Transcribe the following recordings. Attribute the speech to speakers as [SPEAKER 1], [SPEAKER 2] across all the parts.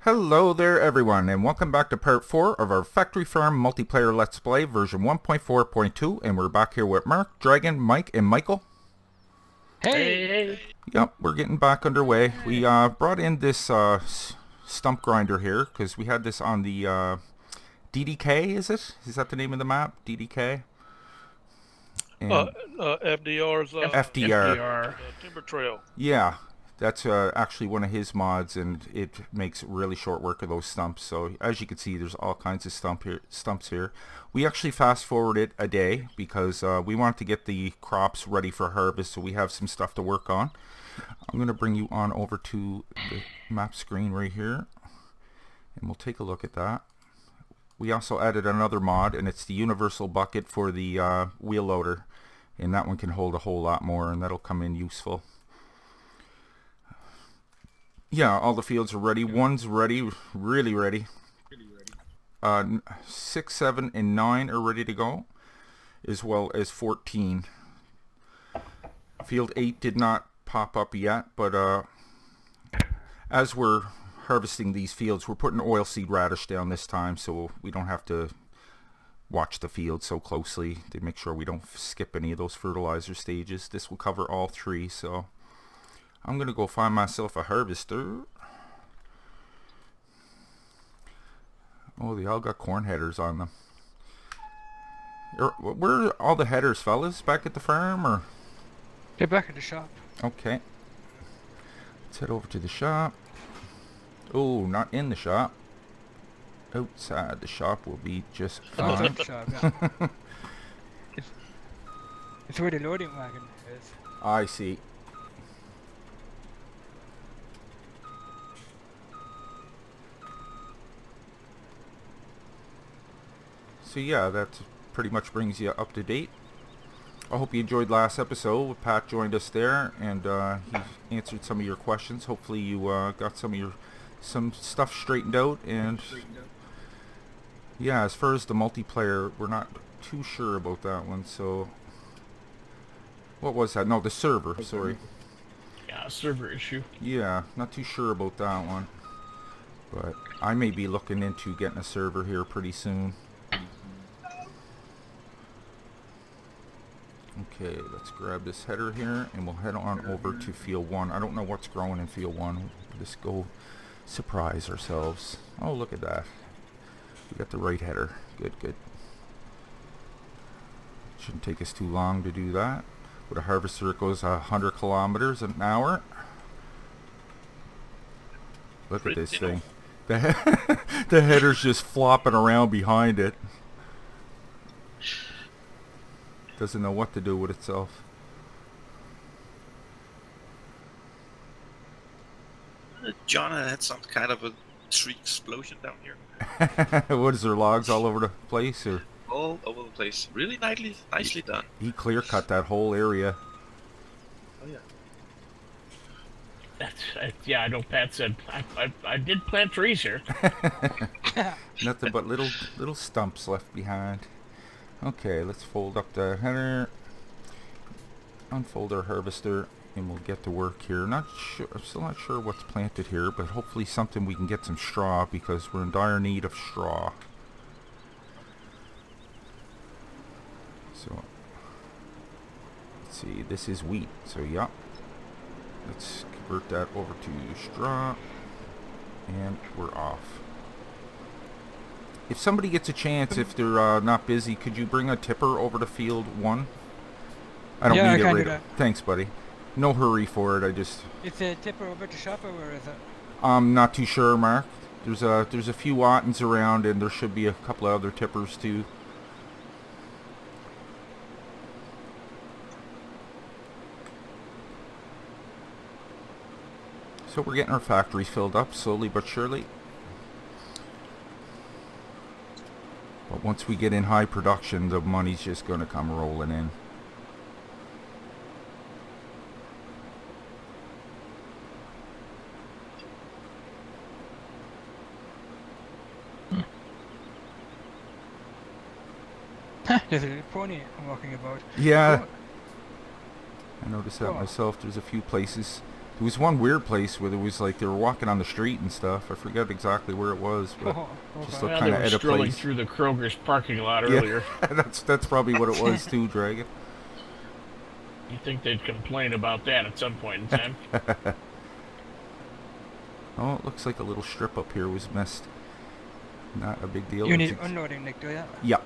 [SPEAKER 1] Hello there everyone, and welcome back to part 4 of our Factory Farm multiplayer Let's Play version 1.4.2, and we're back here with Mark, Dragon, Mike, and Michael.
[SPEAKER 2] Hey!
[SPEAKER 1] Yep, we're getting back underway. We brought in this stump grinder here, because we had this on the DDK, is it? Is that the name of the map? DDK? And
[SPEAKER 3] FDR's
[SPEAKER 1] FDR.
[SPEAKER 3] Timber Trail.
[SPEAKER 1] Yeah. That's actually one of his mods, and it makes really short work of those stumps. So as you can see, there's all kinds of stumps here. We actually fast forwarded a day because we wanted to get the crops ready for harvest, so we have some stuff to work on. I'm going to bring you on over to the map screen right here, and we'll take a look at that. We also added another mod, and it's the universal bucket for the wheel loader, and that one can hold a whole lot more, and that'll come in useful. Yeah, all the fields are ready. One's ready, really ready. 6, 7, and 9 are ready to go, as well as 14. Field 8 did not pop up yet, but as we're harvesting these fields, we're putting oilseed radish down this time, so we don't have to watch the field so closely to make sure we don't skip any of those fertilizer stages. This will cover all 3, so I'm going to go find myself a harvester. Oh, they all got corn headers on them. Where are all the headers, fellas? Back at the farm, or?
[SPEAKER 2] Get back in the shop.
[SPEAKER 1] Okay. Let's head over to the shop. Oh, not in the shop. Outside the shop will be just fine.
[SPEAKER 2] Shop, yeah. It's where the loading wagon is.
[SPEAKER 1] I see. So yeah, that pretty much brings you up to date. I hope you enjoyed last episode. Pat joined us there, and he answered some of your questions. Hopefully you got some stuff straightened out. And yeah, as far as the multiplayer, we're not too sure about that one. So what was that? No, the server. Sorry.
[SPEAKER 3] Yeah, server issue.
[SPEAKER 1] Yeah, not too sure about that one. But I may be looking into getting a server here pretty soon. Okay, let's grab this header here, and we'll head on over to field 1. I don't know what's growing in field 1. We'll just go surprise ourselves. Oh, look at that. We got the right header. Good, good. Shouldn't take us too long to do that. With a harvester, it goes 100 kilometers an hour. Look at this thing. The header's just flopping around behind it. Doesn't know what to do with itself.
[SPEAKER 4] John had some kind of a tree explosion down here.
[SPEAKER 1] What is there, logs all over the place, or?
[SPEAKER 4] All over the place. Really nicely done.
[SPEAKER 1] He clear cut that whole area.
[SPEAKER 4] Oh yeah.
[SPEAKER 3] That's yeah. I know Pat said I did plant trees here.
[SPEAKER 1] Nothing but little stumps left behind. Okay, let's fold up the header, unfold our harvester, and we'll get to work here. Not sure, I'm still not sure what's planted here, but hopefully something we can get some straw, because we're in dire need of straw. So, let's see, this is wheat, so yeah. Let's convert that over to straw, and we're off. If somebody gets a chance, if they're not busy, could you bring a tipper over to field 1? I don't need it right now. Thanks, buddy. No hurry for it. I just.
[SPEAKER 2] It's a tipper over to shop, or where is it?
[SPEAKER 1] I'm not too sure, Mark. There's a few Ottens around, and there should be a couple of other tippers too. So we're getting our factories filled up slowly but surely. But once we get in high production, the money's just going to come rolling in.
[SPEAKER 2] There's a little pony walking about.
[SPEAKER 1] Yeah.
[SPEAKER 2] Oh.
[SPEAKER 1] I noticed that myself. There's a few places. There was one weird place where there was like they were walking on the street and stuff. I forget exactly where it was, but
[SPEAKER 2] Oh,
[SPEAKER 1] just
[SPEAKER 2] okay.
[SPEAKER 1] looked
[SPEAKER 3] Well,
[SPEAKER 1] kind
[SPEAKER 3] they
[SPEAKER 1] of
[SPEAKER 3] were
[SPEAKER 1] at a
[SPEAKER 3] strolling
[SPEAKER 1] place.
[SPEAKER 3] through the Kroger's parking lot earlier.
[SPEAKER 1] That's probably what it was too, Dragon.
[SPEAKER 3] You think they'd complain about that at some point in time?
[SPEAKER 1] Oh, it looks like a little strip up here was missed. Not a big deal.
[SPEAKER 2] You
[SPEAKER 1] It's
[SPEAKER 2] need unloading, Nick, do you?
[SPEAKER 1] Yeah.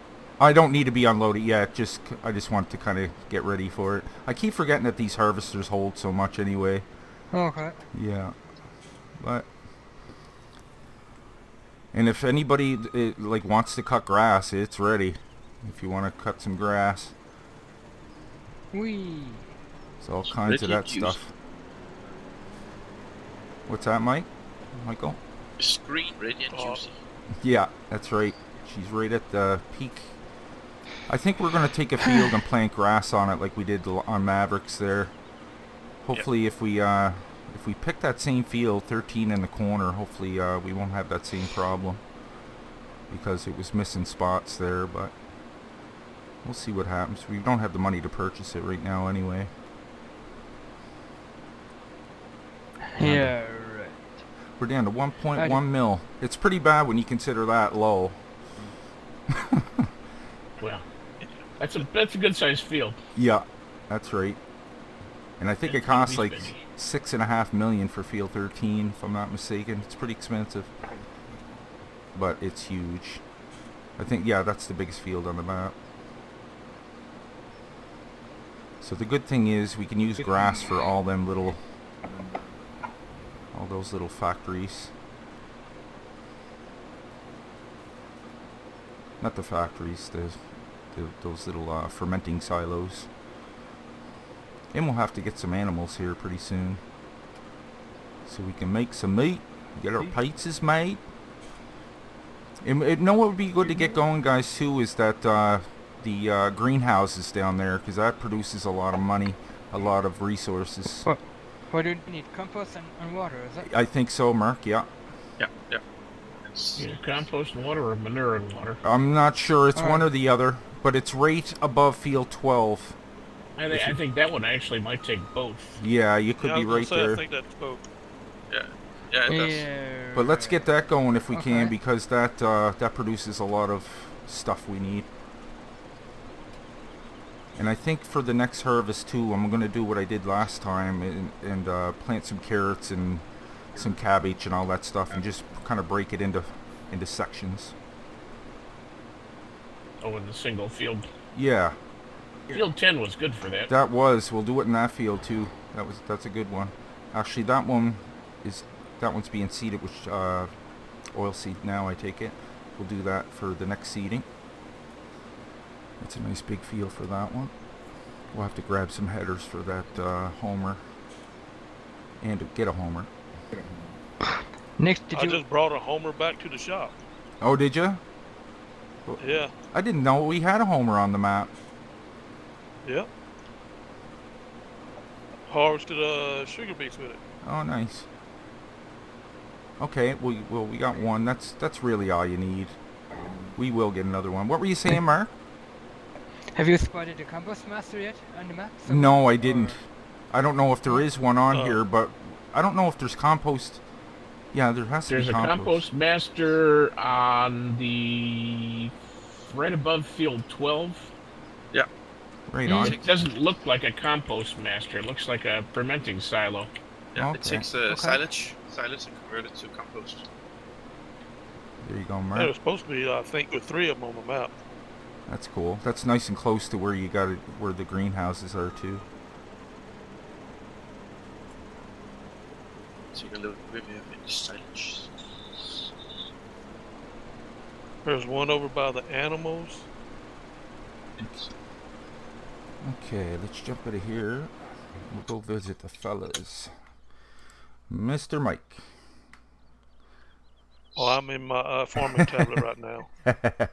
[SPEAKER 1] I don't need to be unloaded yet. I just want to kind of get ready for it. I keep forgetting that these harvesters hold so much anyway.
[SPEAKER 2] Okay.
[SPEAKER 1] Yeah. But and if anybody like wants to cut grass, it's ready. If you want to cut some grass,
[SPEAKER 2] Wee.
[SPEAKER 1] it's all kinds of
[SPEAKER 4] Radiant
[SPEAKER 1] that
[SPEAKER 4] juice.
[SPEAKER 1] stuff. What's that, Mike? Michael?
[SPEAKER 4] Screen radiant juicy.
[SPEAKER 1] Yeah, that's right. She's right at the peak. I think we're going to take a field and plant grass on it like we did on Mavericks there. Hopefully if we pick that same field, 13 in the corner, hopefully we won't have that same problem. Because it was missing spots there, but we'll see what happens. We don't have the money to purchase it right now anyway.
[SPEAKER 2] Yeah, right.
[SPEAKER 1] We're down to 1.1 mil. It's pretty bad when you consider that low.
[SPEAKER 3] Well, that's a good sized field.
[SPEAKER 1] Yeah, that's right. And I think it
[SPEAKER 3] That's gonna
[SPEAKER 1] costs
[SPEAKER 3] be
[SPEAKER 1] like
[SPEAKER 3] spending.
[SPEAKER 1] $6.5 million for field 13, if I'm not mistaken. It's pretty expensive, but it's huge. I think, yeah, that's the biggest field on the map. So the good thing is we can use grass for all those little factories. Not the factories, those little fermenting silos. And we'll have to get some animals here pretty soon, so we can make some meat, get our pizzas made. And you know what would be good to get going, guys, too, is that the greenhouses down there, because that produces a lot of money, a lot of resources.
[SPEAKER 2] What do you need? Compost and water, is it?
[SPEAKER 1] I think so, Mark, yeah.
[SPEAKER 4] Yeah, yeah. It's,
[SPEAKER 3] Either compost and water or manure and water.
[SPEAKER 1] I'm not sure, it's
[SPEAKER 2] All
[SPEAKER 1] one
[SPEAKER 2] right.
[SPEAKER 1] or the other, but it's right above field 12.
[SPEAKER 3] I think that one actually might take both.
[SPEAKER 1] Yeah, you could
[SPEAKER 5] Yeah,
[SPEAKER 1] be
[SPEAKER 5] I was gonna
[SPEAKER 1] right
[SPEAKER 5] say,
[SPEAKER 1] there.
[SPEAKER 5] I think that's both.
[SPEAKER 4] yeah, yeah, it does.
[SPEAKER 2] Yeah.
[SPEAKER 1] But let's get that going if we can,
[SPEAKER 2] Okay.
[SPEAKER 1] because that produces a lot of stuff we need. And I think for the next harvest too, I'm going to do what I did last time and plant some carrots and some cabbage and all that stuff, and just kind of break it into sections.
[SPEAKER 3] Oh, in the single field.
[SPEAKER 1] Yeah,
[SPEAKER 3] Field 10 was good for that.
[SPEAKER 1] that was. We'll do it in that field too. That's a good one. Actually, that one's being seeded with oil seed now. I take it. We'll do that for the next seeding. It's a nice big field for that one. We'll have to grab some headers for that homer, and to get a homer.
[SPEAKER 2] Nick, did
[SPEAKER 5] I
[SPEAKER 2] you?
[SPEAKER 5] just brought a homer back to the shop.
[SPEAKER 1] Oh, did you?
[SPEAKER 5] Yeah,
[SPEAKER 1] I didn't know we had a homer on the map.
[SPEAKER 5] yeah. Harvested sugar beets with it.
[SPEAKER 1] Oh, nice. Okay, well we got one. That's really all you need. We will get another one. What were you saying, Mark?
[SPEAKER 2] Have you spotted the compost master yet on the map? somewhere?
[SPEAKER 1] No, I didn't.
[SPEAKER 2] Or-
[SPEAKER 1] I don't know if there is one on
[SPEAKER 5] Oh.
[SPEAKER 1] here, but I don't know if there's compost. Yeah, there has to
[SPEAKER 3] There's
[SPEAKER 1] be
[SPEAKER 3] a compost master on the right above field 12.
[SPEAKER 1] Right
[SPEAKER 2] Mm.
[SPEAKER 1] on.
[SPEAKER 3] It doesn't look like a compost master. It looks like a fermenting silo.
[SPEAKER 4] Yeah,
[SPEAKER 1] Okay.
[SPEAKER 4] it takes silage and convert it to compost.
[SPEAKER 1] There you go,
[SPEAKER 5] There
[SPEAKER 1] Mark.
[SPEAKER 5] was supposed to be, I think, with 3 of them on the map.
[SPEAKER 1] That's cool. That's nice and close to where you got it, where the greenhouses are too.
[SPEAKER 4] Take a look where we have any silage.
[SPEAKER 5] There's one over by the animals.
[SPEAKER 1] Okay, let's jump out of here. We'll go visit the fellas. Mr. Mike.
[SPEAKER 5] Oh, I'm in my farming tablet right now.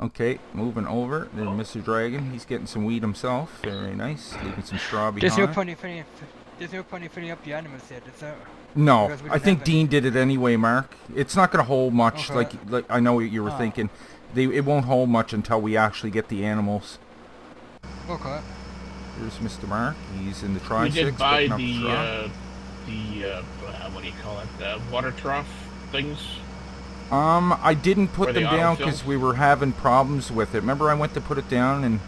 [SPEAKER 1] Okay, moving over. There's Mr. Dragon. He's getting some weed himself. Very nice. Leaving some straw
[SPEAKER 2] There's no
[SPEAKER 1] behind.
[SPEAKER 2] point in filling up the animals yet, is there?
[SPEAKER 1] No,
[SPEAKER 2] because we
[SPEAKER 1] I
[SPEAKER 2] didn't
[SPEAKER 1] think
[SPEAKER 2] have any.
[SPEAKER 1] Dean did it anyway, Mark. It's not going to hold much.
[SPEAKER 2] Okay.
[SPEAKER 1] Like I know what you were
[SPEAKER 2] Ah.
[SPEAKER 1] thinking. It won't hold much until we actually get the animals.
[SPEAKER 2] Okay.
[SPEAKER 1] Here's Mr. Mark. He's in the
[SPEAKER 3] We
[SPEAKER 1] tri-six
[SPEAKER 3] did buy
[SPEAKER 1] picking up straw.
[SPEAKER 3] the the what do you call it? The water trough things.
[SPEAKER 1] I didn't put
[SPEAKER 3] Where they
[SPEAKER 1] them down
[SPEAKER 3] autofill?
[SPEAKER 1] because we were having problems with it. Remember, I went to put it down, and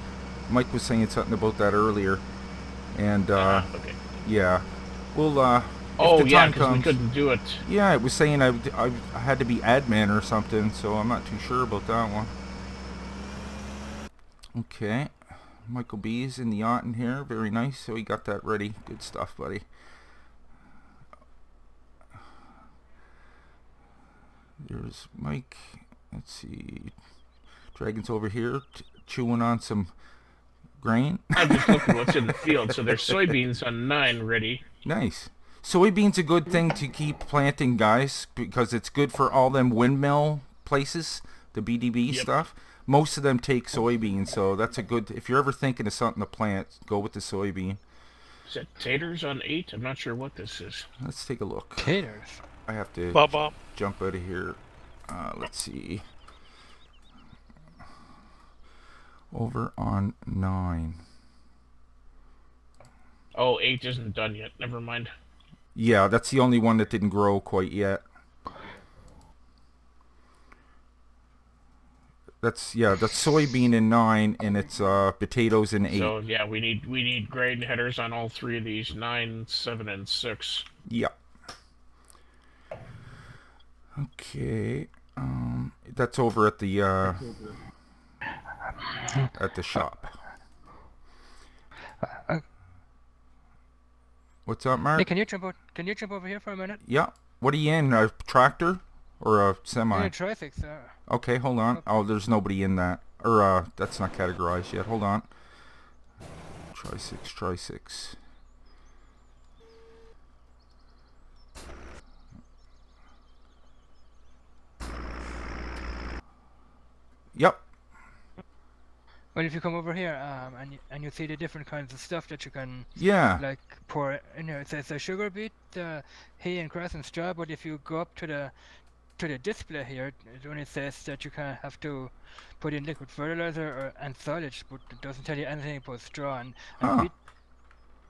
[SPEAKER 1] Mike was saying something about that earlier. And
[SPEAKER 3] Okay.
[SPEAKER 1] yeah, we'll
[SPEAKER 3] Oh
[SPEAKER 1] if the
[SPEAKER 3] yeah,
[SPEAKER 1] time
[SPEAKER 3] because we
[SPEAKER 1] comes.
[SPEAKER 3] couldn't do it.
[SPEAKER 1] Yeah, it was saying I had to be admin or something, so I'm not too sure about that one. Okay, Michael B is in the yacht in here. Very nice. So he got that ready. Good stuff, buddy. There's Mike. Let's see. Dragon's over here chewing on some grain.
[SPEAKER 3] I'm just looking what's in the field. So there's soybeans on 9 ready.
[SPEAKER 1] Nice. Soybeans a good thing to keep planting, guys, because it's good for all them windmill places, the BDB
[SPEAKER 3] Yep.
[SPEAKER 1] stuff. Most of them take soybeans, so that's a good. If you're ever thinking of something to plant, go with the soybean.
[SPEAKER 3] Is that taters on 8? I'm not sure what this is.
[SPEAKER 1] Let's take a look.
[SPEAKER 2] Taters.
[SPEAKER 1] I have to
[SPEAKER 5] Bob.
[SPEAKER 1] jump out of here. Let's see. Over on 9.
[SPEAKER 3] Oh, 8 isn't done yet. Never mind.
[SPEAKER 1] Yeah, that's the only one that didn't grow quite yet. That's soybean in 9, and it's potatoes in 8.
[SPEAKER 3] So yeah, we need grain headers on all 3 of these: 9, 7, and 6.
[SPEAKER 1] Yep. Okay. That's over at the shop. What's up, Mark?
[SPEAKER 2] Hey, can you jump over here for a minute?
[SPEAKER 1] Yeah. What are you in? A tractor or a semi?
[SPEAKER 2] Yeah, traffic's
[SPEAKER 1] Okay, hold on. Oh, there's nobody in that. Or that's not categorized yet. Hold on. Try 6. Yep.
[SPEAKER 2] Well, if you come over here, and you see the different kinds of stuff that you can
[SPEAKER 1] Yeah.
[SPEAKER 2] like pour, it says a sugar beet, hay and grass and straw. But if you go up to the display here, it only says that you can have to put in liquid fertilizer and silage, but it doesn't tell you anything about straw and
[SPEAKER 1] Huh.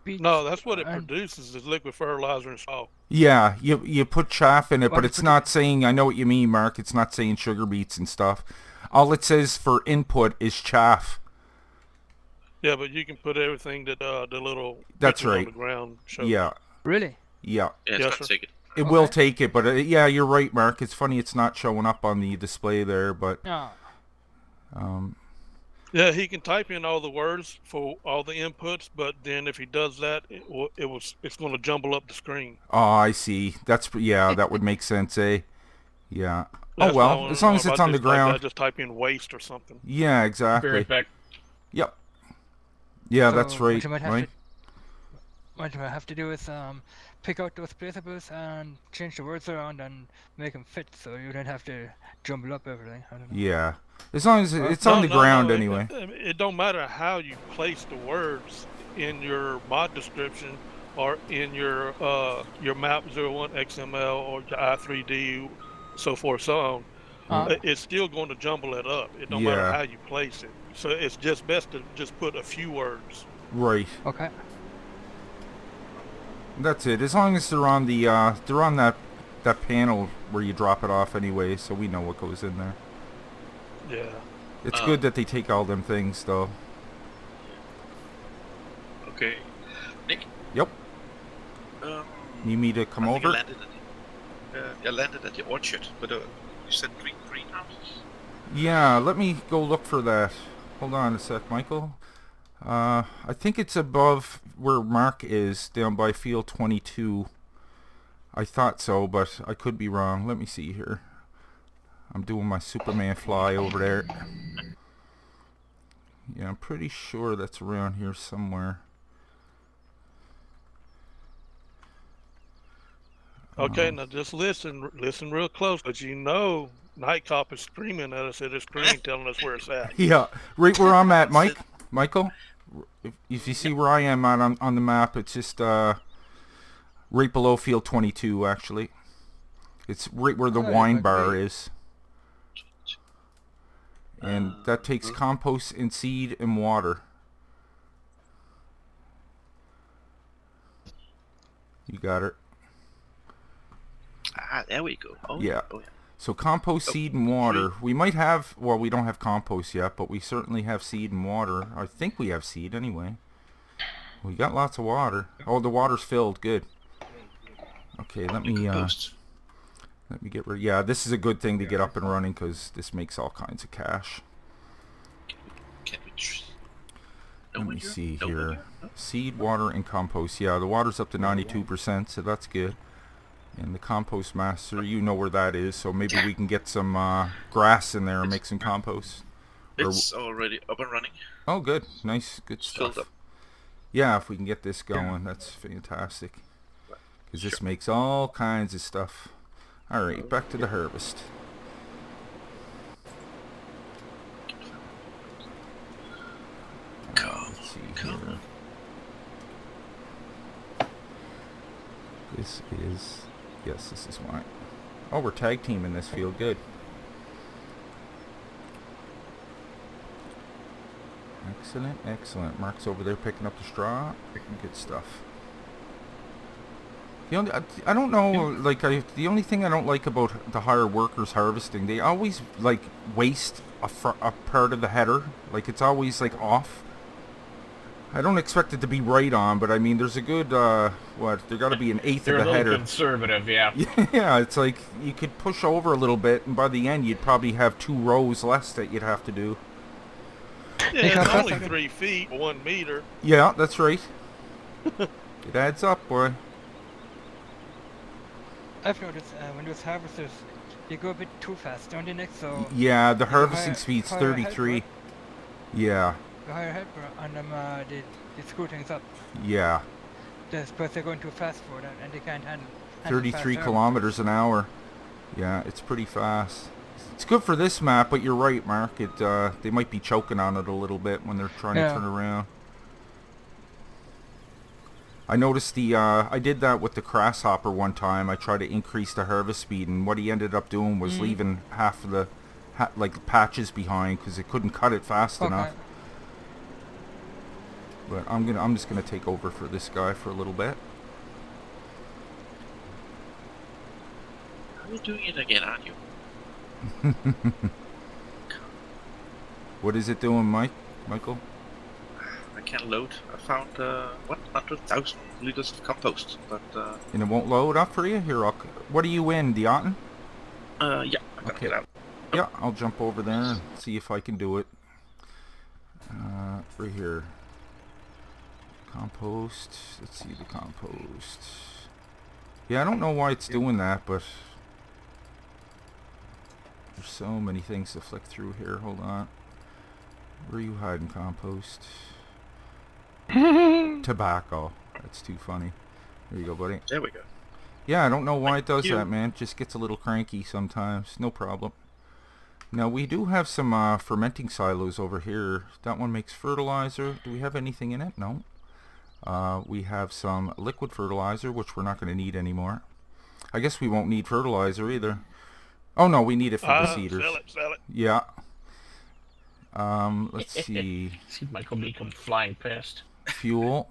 [SPEAKER 2] beet.
[SPEAKER 5] No, that's what it
[SPEAKER 2] and-
[SPEAKER 5] produces is liquid fertilizer and salt.
[SPEAKER 1] Yeah, you put chaff in it,
[SPEAKER 2] Well,
[SPEAKER 1] but it's not saying, I know what you mean, Mark, it's not saying sugar beets and stuff. All it says for input is chaff.
[SPEAKER 5] Yeah, but you can put everything that the little
[SPEAKER 1] That's
[SPEAKER 5] pictures on
[SPEAKER 1] right.
[SPEAKER 5] the ground show.
[SPEAKER 1] Yeah,
[SPEAKER 2] Really?
[SPEAKER 1] yeah.
[SPEAKER 4] Yeah, it's
[SPEAKER 5] Yes,
[SPEAKER 4] got to
[SPEAKER 5] sir.
[SPEAKER 4] take it.
[SPEAKER 1] It will
[SPEAKER 2] Okay.
[SPEAKER 1] take it, but yeah, you're right, Mark. It's funny it's not showing up on the display there, but
[SPEAKER 2] No.
[SPEAKER 5] Yeah, he can type in all the words for all the inputs, but then if he does that, it's going to jumble up the screen.
[SPEAKER 1] oh, I see. That would make sense, eh? Yeah.
[SPEAKER 5] That's
[SPEAKER 1] Oh well,
[SPEAKER 5] why
[SPEAKER 1] as long as
[SPEAKER 5] if
[SPEAKER 1] it's
[SPEAKER 5] I
[SPEAKER 1] on the
[SPEAKER 5] just type that,
[SPEAKER 1] ground.
[SPEAKER 5] just type in waste or something.
[SPEAKER 1] Yeah,
[SPEAKER 3] Be
[SPEAKER 1] exactly.
[SPEAKER 3] right back.
[SPEAKER 1] Yep. Yeah, that's
[SPEAKER 2] So
[SPEAKER 1] right.
[SPEAKER 2] What you might have
[SPEAKER 1] Right.
[SPEAKER 2] what you might have to do is pick out those placeables and change the words around and make them fit, so you don't have to jumble up everything. I don't know.
[SPEAKER 1] Yeah. As long as it's
[SPEAKER 5] No,
[SPEAKER 1] on the
[SPEAKER 5] no,
[SPEAKER 1] ground
[SPEAKER 5] no,
[SPEAKER 1] anyway.
[SPEAKER 5] It don't matter how you place the words in your mod description or in your map 01 XML or your i3D, so forth, so on. It's still going to jumble it up. It don't matter
[SPEAKER 1] Yeah.
[SPEAKER 5] how you place it. So it's just best to just put a few words.
[SPEAKER 1] Right.
[SPEAKER 2] Okay.
[SPEAKER 1] That's it. As long as they're on the they're on that panel where you drop it off anyway, so we know what goes in there.
[SPEAKER 5] Yeah.
[SPEAKER 1] It's good that they take all them things though.
[SPEAKER 4] Okay. Nick?
[SPEAKER 1] Yep. Need me to come
[SPEAKER 4] I think
[SPEAKER 1] over?
[SPEAKER 4] I landed at the orchard, but you said greenhouses?
[SPEAKER 1] Yeah, let me go look for that. Hold on a sec, Michael. I think it's above where Mark is, down by field 22. I thought so, but I could be wrong. Let me see here. I'm doing my Superman fly over there. Yeah, I'm pretty sure that's around here somewhere.
[SPEAKER 5] Okay, now just listen real close, because you know Night Cop is screaming at us at his screen telling us where it's at.
[SPEAKER 1] Yeah, right where I'm at, Michael. If you see where I am at on the map, it's just right below field 22, actually. It's right where the wine bar is. And that takes compost and seed and water. You got it.
[SPEAKER 4] Ah, there we go. Oh
[SPEAKER 1] Yeah.
[SPEAKER 4] Oh yeah.
[SPEAKER 1] So compost,
[SPEAKER 4] Oh,
[SPEAKER 1] seed, and water. We might have, well, we don't have compost yet, but we certainly have seed and water. I think we have seed anyway. We got lots of water. Oh, the water's filled. Good. Okay, let me
[SPEAKER 4] Compost.
[SPEAKER 1] get rid. Yeah, this is a good thing to get up and running because this makes all kinds of cash.
[SPEAKER 4] Can we
[SPEAKER 1] Let me see
[SPEAKER 4] No
[SPEAKER 1] here.
[SPEAKER 4] manure? No?
[SPEAKER 1] Seed, water, and compost. Yeah, the water's up to 92%, so that's good. And the compost master, you know where that is, so maybe we can get some grass in there and make some compost.
[SPEAKER 4] It's already up and running.
[SPEAKER 1] Oh, good. Nice. Good
[SPEAKER 4] Filled
[SPEAKER 1] stuff.
[SPEAKER 4] up.
[SPEAKER 1] Yeah, if we can get this going, that's fantastic. Because this makes all kinds of stuff. Alright, back to the harvest. Let's see here. This is... Yes, this is mine. Oh, we're tag teaming this field. Good. Excellent, excellent. Mark's over there picking up the straw. Good stuff. The only, I don't know, like, the only thing I don't like about the hire workers harvesting, they always, like, waste a part of the header. Like, it's always, like, off. I don't expect it to be right on, but I mean, there's a good, there got to be an eighth
[SPEAKER 3] They're
[SPEAKER 1] of
[SPEAKER 3] a
[SPEAKER 1] the
[SPEAKER 3] little
[SPEAKER 1] header.
[SPEAKER 3] conservative, yeah.
[SPEAKER 1] Yeah, it's like, you could push over a little bit, and by the end, you'd probably have 2 rows less that you'd have to do.
[SPEAKER 5] Yeah, it's only 3 feet, 1 meter.
[SPEAKER 1] Yeah, that's right. It adds up, boy.
[SPEAKER 2] I've noticed when those harvesters, they go a bit too fast, don't they, Nick? So
[SPEAKER 1] Yeah, the
[SPEAKER 2] you
[SPEAKER 1] harvesting
[SPEAKER 2] hire-
[SPEAKER 1] speed's
[SPEAKER 2] hire a
[SPEAKER 1] 33.
[SPEAKER 2] helper.
[SPEAKER 1] Yeah,
[SPEAKER 2] you hire a helper and they screw things up.
[SPEAKER 1] yeah.
[SPEAKER 2] Just because they're going too fast for it and they can't handle
[SPEAKER 1] 33
[SPEAKER 2] fast
[SPEAKER 1] kilometers an hour. Yeah, it's pretty fast. It's good for this map, but you're right, Mark. It they might be choking on it a little bit when they're trying to
[SPEAKER 2] Yeah.
[SPEAKER 1] turn around. I noticed the I did that with the grasshopper one time. I tried to increase the harvest speed, and what he ended up doing was leaving half of the like patches behind because it couldn't cut it fast enough. But I'm just gonna take over for this guy for a little bit.
[SPEAKER 4] Are you doing it again, aren't you?
[SPEAKER 1] What is it doing, Michael?
[SPEAKER 4] I can't load. I found 100,000 liters of compost, but
[SPEAKER 1] And it won't load up for you? Here, what are you in, Deotten?
[SPEAKER 4] yeah, I gotta
[SPEAKER 1] Okay.
[SPEAKER 4] get out.
[SPEAKER 1] Yeah, I'll jump over there and see if I can do it. Right here. Compost. Let's see the compost. Yeah, I don't know why it's doing that, but there's so many things to flick through here. Hold on. Where are you hiding, compost? Tobacco. That's too funny. There you go, buddy.
[SPEAKER 4] There we go.
[SPEAKER 1] Yeah, I don't know why it does
[SPEAKER 4] you.
[SPEAKER 1] that, man. Just gets a little cranky sometimes. No problem. Now, we do have some fermenting silos over here. That one makes fertilizer. Do we have anything in it? No. We have some liquid fertilizer, which we're not going to need anymore. I guess we won't need fertilizer either. Oh, no, we need it for the seeders.
[SPEAKER 5] Sell it.
[SPEAKER 1] Yeah. Let's see.
[SPEAKER 3] See Michael become flying past.
[SPEAKER 1] Fuel.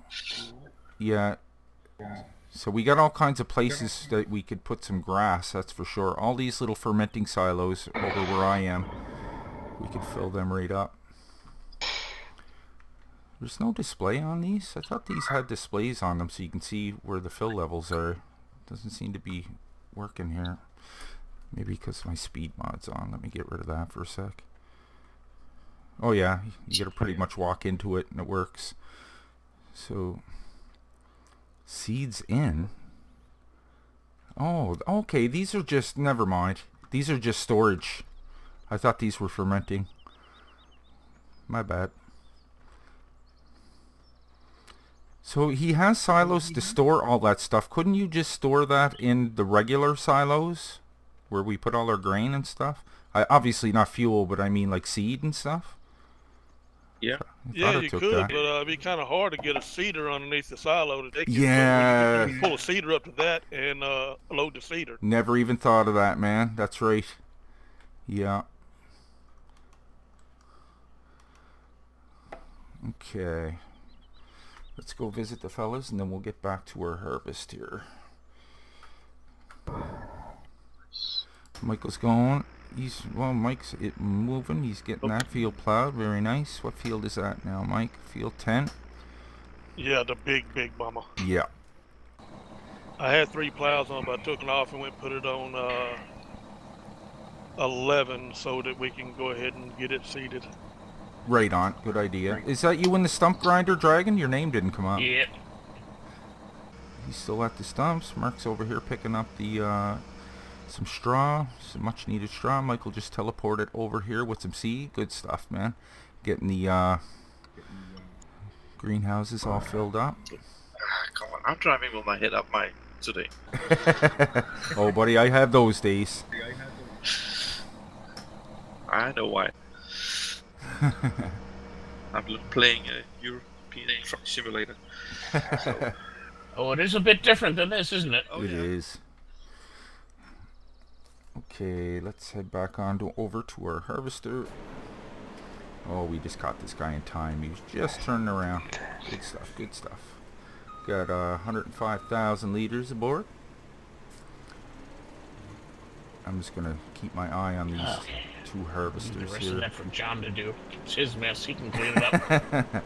[SPEAKER 1] Yeah. So we got all kinds of places that we could put some grass, that's for sure. All these little fermenting silos over where I am, we could fill them right up. There's no display on these? I thought these had displays on them so you can see where the fill levels are. Doesn't seem to be working here. Maybe because my speed mod's on. Let me get rid of that for a sec. Oh yeah, you gotta pretty much walk into it and it works. So, seeds in. Oh, okay, these are just, never mind. These are just storage. I thought these were fermenting. My bad. So he has silos to store all that stuff. Couldn't you just store that in the regular silos where we put all our grain and stuff? Obviously not fuel, but I mean like seed and stuff.
[SPEAKER 4] Yeah.
[SPEAKER 5] Yeah, you could, but it'd be kind of hard to get a seeder underneath the silo to take it.
[SPEAKER 1] Yeah.
[SPEAKER 5] You can pull a seeder up to that and load the seeder.
[SPEAKER 1] Never even thought of that, man. That's right. Yeah. Okay. Let's go visit the fellas and then we'll get back to our harvest here. Michael's going. Mike's moving. He's getting that field plowed. Very nice. What field is that now, Mike? Field 10?
[SPEAKER 5] Yeah, the big bomber.
[SPEAKER 1] Yeah.
[SPEAKER 5] I had 3 plows on, but I took it off and went and put it on 11 so that we can go ahead and get it seeded.
[SPEAKER 1] Right on. Good idea. Is that you in the stump grinder, Dragon? Your name didn't come up.
[SPEAKER 3] Yep.
[SPEAKER 1] He's still at the stumps. Mark's over here picking up the some straw, some much needed straw. Michael just teleported over here with some seed. Good stuff, man. Getting the greenhouses all filled up.
[SPEAKER 4] Come on, I'm driving with my head up mine today.
[SPEAKER 1] Oh, buddy, I have those days.
[SPEAKER 4] I know why. I'm playing a European truck simulator. So.
[SPEAKER 3] Oh, it is a bit different than this, isn't it?
[SPEAKER 4] Oh,
[SPEAKER 1] It
[SPEAKER 4] yeah.
[SPEAKER 1] is. Okay, let's head back on over to our harvester. Oh, we just caught this guy in time. He was just turning around. Good stuff, good stuff. Got 105,000 liters aboard. I'm just going to keep my eye on these two
[SPEAKER 3] The
[SPEAKER 1] harvesters
[SPEAKER 3] rest of
[SPEAKER 1] here.
[SPEAKER 3] that for John to do. It's his mess. He can clean it up.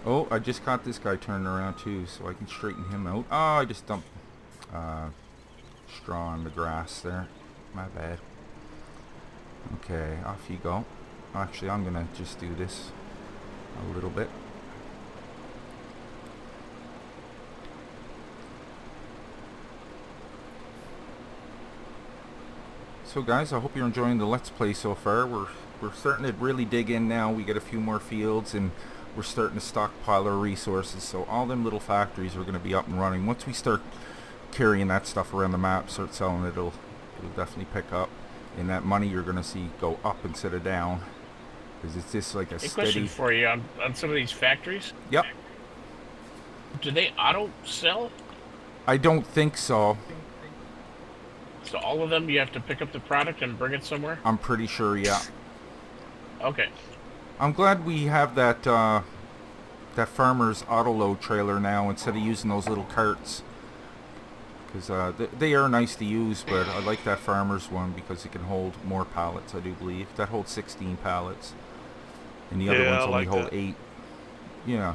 [SPEAKER 1] Oh, I just caught this guy turning around too, so I can straighten him out. Oh, I just dumped straw on the grass there. My bad. Okay, off you go. Actually, I'm gonna just do this a little bit. So guys, I hope you're enjoying the Let's Play so far. We're starting to really dig in now. We got a few more fields and we're starting to stockpile our resources. So all them little factories are going to be up and running. Once we start carrying that stuff around the map, start selling it, it'll definitely pick up. And that money you're going to see go up instead of down. Because it's just like a
[SPEAKER 3] Question
[SPEAKER 1] steady...
[SPEAKER 3] for you on some of these factories.
[SPEAKER 1] Yep.
[SPEAKER 3] Do they auto sell?
[SPEAKER 1] I don't think so.
[SPEAKER 3] So all of them, you have to pick up the product and bring it somewhere?
[SPEAKER 1] I'm pretty sure, yeah.
[SPEAKER 3] Okay.
[SPEAKER 1] I'm glad we have that that farmer's auto-load trailer now instead of using those little carts. Because they are nice to use, but I like that farmer's one because it can hold more pallets, I do believe. That holds 16 pallets. And the other
[SPEAKER 5] Yeah,
[SPEAKER 1] ones
[SPEAKER 5] I
[SPEAKER 1] only
[SPEAKER 5] like
[SPEAKER 1] hold
[SPEAKER 5] that.
[SPEAKER 1] 8. Yeah.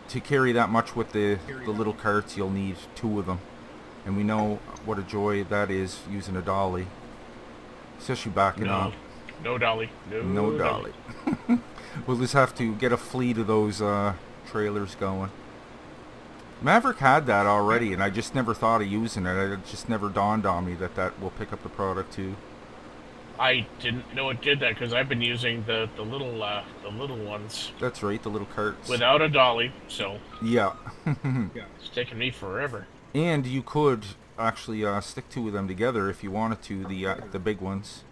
[SPEAKER 1] To carry that much with the little carts, you'll need 2 of them. And we know what a joy that is using a dolly. Especially backing up.
[SPEAKER 3] No dolly.
[SPEAKER 1] No dolly. We'll just have to get a fleet of those trailers going. Maverick had that already, and I just never thought of using it. It just never dawned on me that will pick up the product too.
[SPEAKER 3] I didn't know it did that because I've been using the little ones
[SPEAKER 1] That's right, the little carts.
[SPEAKER 3] without a dolly, so
[SPEAKER 1] Yeah.
[SPEAKER 3] it's taken me forever.
[SPEAKER 1] And you could actually stick 2 of them together if you wanted to, the big ones.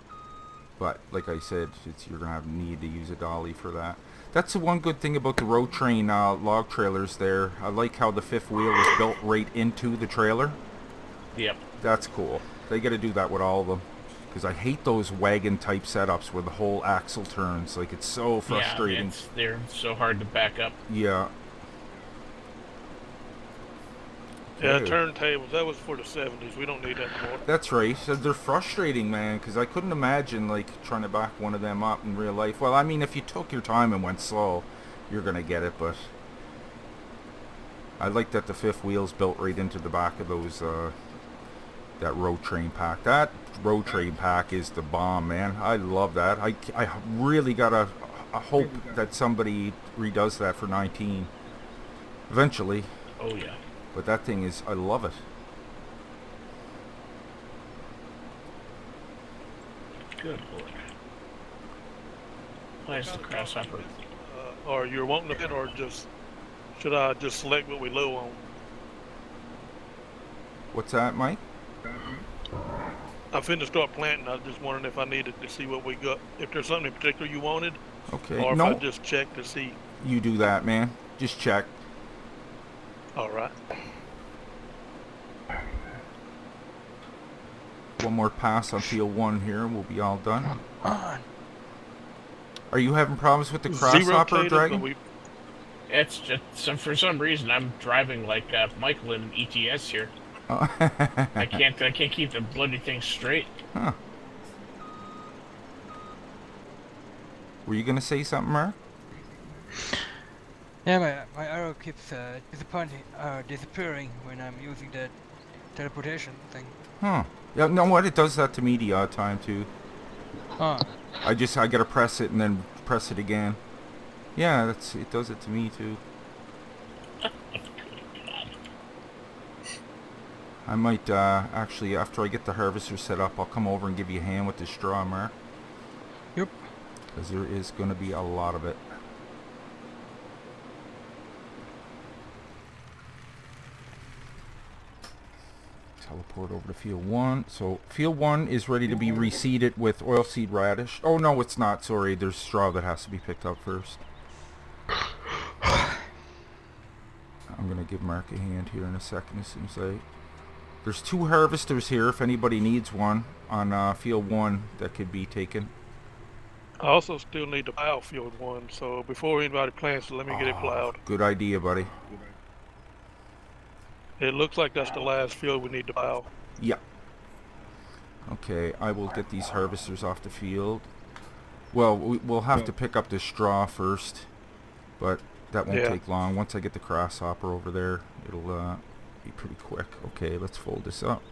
[SPEAKER 1] But like I said, you're gonna need to use a dolly for that. That's the one good thing about the road train log trailers there. I like how the 5th wheel is built right into the trailer.
[SPEAKER 3] Yep.
[SPEAKER 1] That's cool. They got to do that with all of them. Because I hate those wagon type setups where the whole axle turns. Like, it's so frustrating.
[SPEAKER 3] Yeah, they're so hard to back up.
[SPEAKER 1] Yeah.
[SPEAKER 5] Yeah,
[SPEAKER 1] Okay.
[SPEAKER 5] turntables, that was for the 70s. We don't need that anymore.
[SPEAKER 1] That's right. So they're frustrating, man, because I couldn't imagine, like, trying to back one of them up in real life. Well, I mean, if you took your time and went slow, you're going to get it, but I like that the 5th wheel's built right into the back of those, that road train pack. That road train pack is the bomb, man. I love that. I really got a hope that somebody redoes that for 19. Eventually.
[SPEAKER 3] Oh yeah.
[SPEAKER 1] But that thing is, I love it.
[SPEAKER 3] Good lord. Why is the grasshopper?
[SPEAKER 5] Or you're wanting a bit, or just should I just select what we low on?
[SPEAKER 1] What's that, Mike?
[SPEAKER 5] I'm finna start planting. I was just wondering if I needed to see what we got. If there's something in particular you wanted,
[SPEAKER 1] Okay.
[SPEAKER 5] or if
[SPEAKER 1] No,
[SPEAKER 5] I just check to see.
[SPEAKER 1] you do that, man. Just check.
[SPEAKER 5] All right.
[SPEAKER 1] One more pass on field 1 here, and we'll be all done.
[SPEAKER 2] On.
[SPEAKER 1] Are you having problems with the
[SPEAKER 5] Zero
[SPEAKER 1] crosshopper,
[SPEAKER 5] potatoes,
[SPEAKER 1] Dragon?
[SPEAKER 5] but we
[SPEAKER 3] It's just for some reason I'm driving like Michael in ETS here.
[SPEAKER 1] Oh.
[SPEAKER 3] I can't keep the bloody thing straight.
[SPEAKER 1] Huh. Were you gonna say something, Mark?
[SPEAKER 2] Yeah, my arrow keeps disappearing when I'm using the teleportation thing.
[SPEAKER 1] Huh. Yeah, know what? It does that to me the odd time too.
[SPEAKER 2] Huh.
[SPEAKER 1] I gotta press it and then press it again. Yeah, it does it to me too. I might actually, after I get the harvester set up, I'll come over and give you a hand with the straw, Mark.
[SPEAKER 2] Yep.
[SPEAKER 1] Because there is going to be a lot of it. Teleport over to field 1. So field 1 is ready to be reseeded with oilseed radish. Oh no, it's not. Sorry, there's straw that has to be picked up first. I'm going to give Mark a hand here in a second as soon as There's 2 harvesters here if anybody needs one on field 1 that could be taken.
[SPEAKER 5] I also still need to plow field 1, so before anybody plants it, let me get it plowed.
[SPEAKER 1] Good idea, buddy.
[SPEAKER 5] It looks like that's the last field we need to plow.
[SPEAKER 1] Yeah. Okay, I will get these harvesters off the field. Well, we'll have to pick up the straw first, but that won't take long. Once I get the grasshopper over there, it'll be pretty quick. Okay, let's fold this up.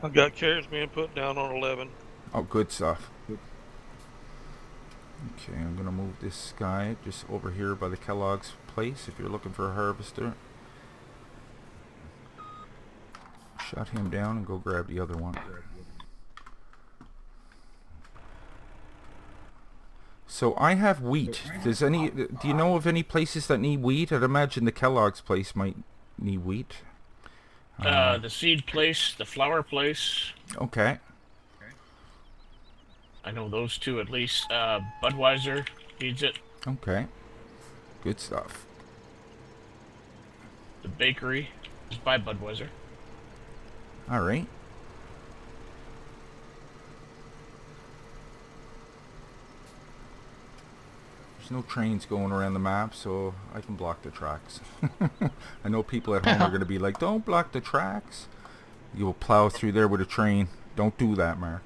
[SPEAKER 5] I've got carrots being put down on 11.
[SPEAKER 1] Oh, good stuff. Okay, I'm gonna move this guy just over here by the Kellogg's place if you're looking for a harvester. Shut him down and go grab the other one. So I have wheat. Do you know of any places that need wheat? I'd imagine the Kellogg's place might need wheat.
[SPEAKER 3] The seed place, the flour place.
[SPEAKER 1] Okay.
[SPEAKER 3] I know those 2 at least. Budweiser needs it.
[SPEAKER 1] Okay. Good stuff.
[SPEAKER 3] The bakery is by Budweiser.
[SPEAKER 1] All right. There's no trains going around the map, so I can block the tracks. I know people at home are going to be like, don't block the tracks. You'll plow through there with a train. Don't do that, Mark.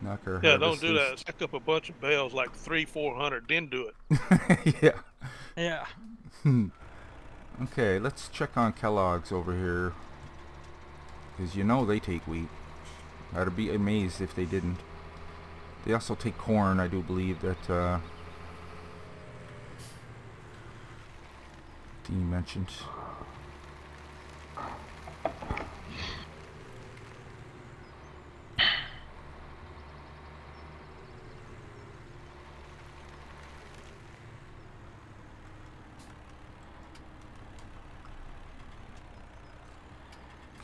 [SPEAKER 1] Knock our
[SPEAKER 5] Yeah, don't do
[SPEAKER 1] harvesters.
[SPEAKER 5] that. Stack up a bunch of bales, like 300-400, then do it.
[SPEAKER 1] Yeah.
[SPEAKER 2] Yeah.
[SPEAKER 1] Okay, let's check on Kellogg's over here. Because you know they take wheat. I'd be amazed if they didn't. They also take corn, I do believe that Dean mentioned.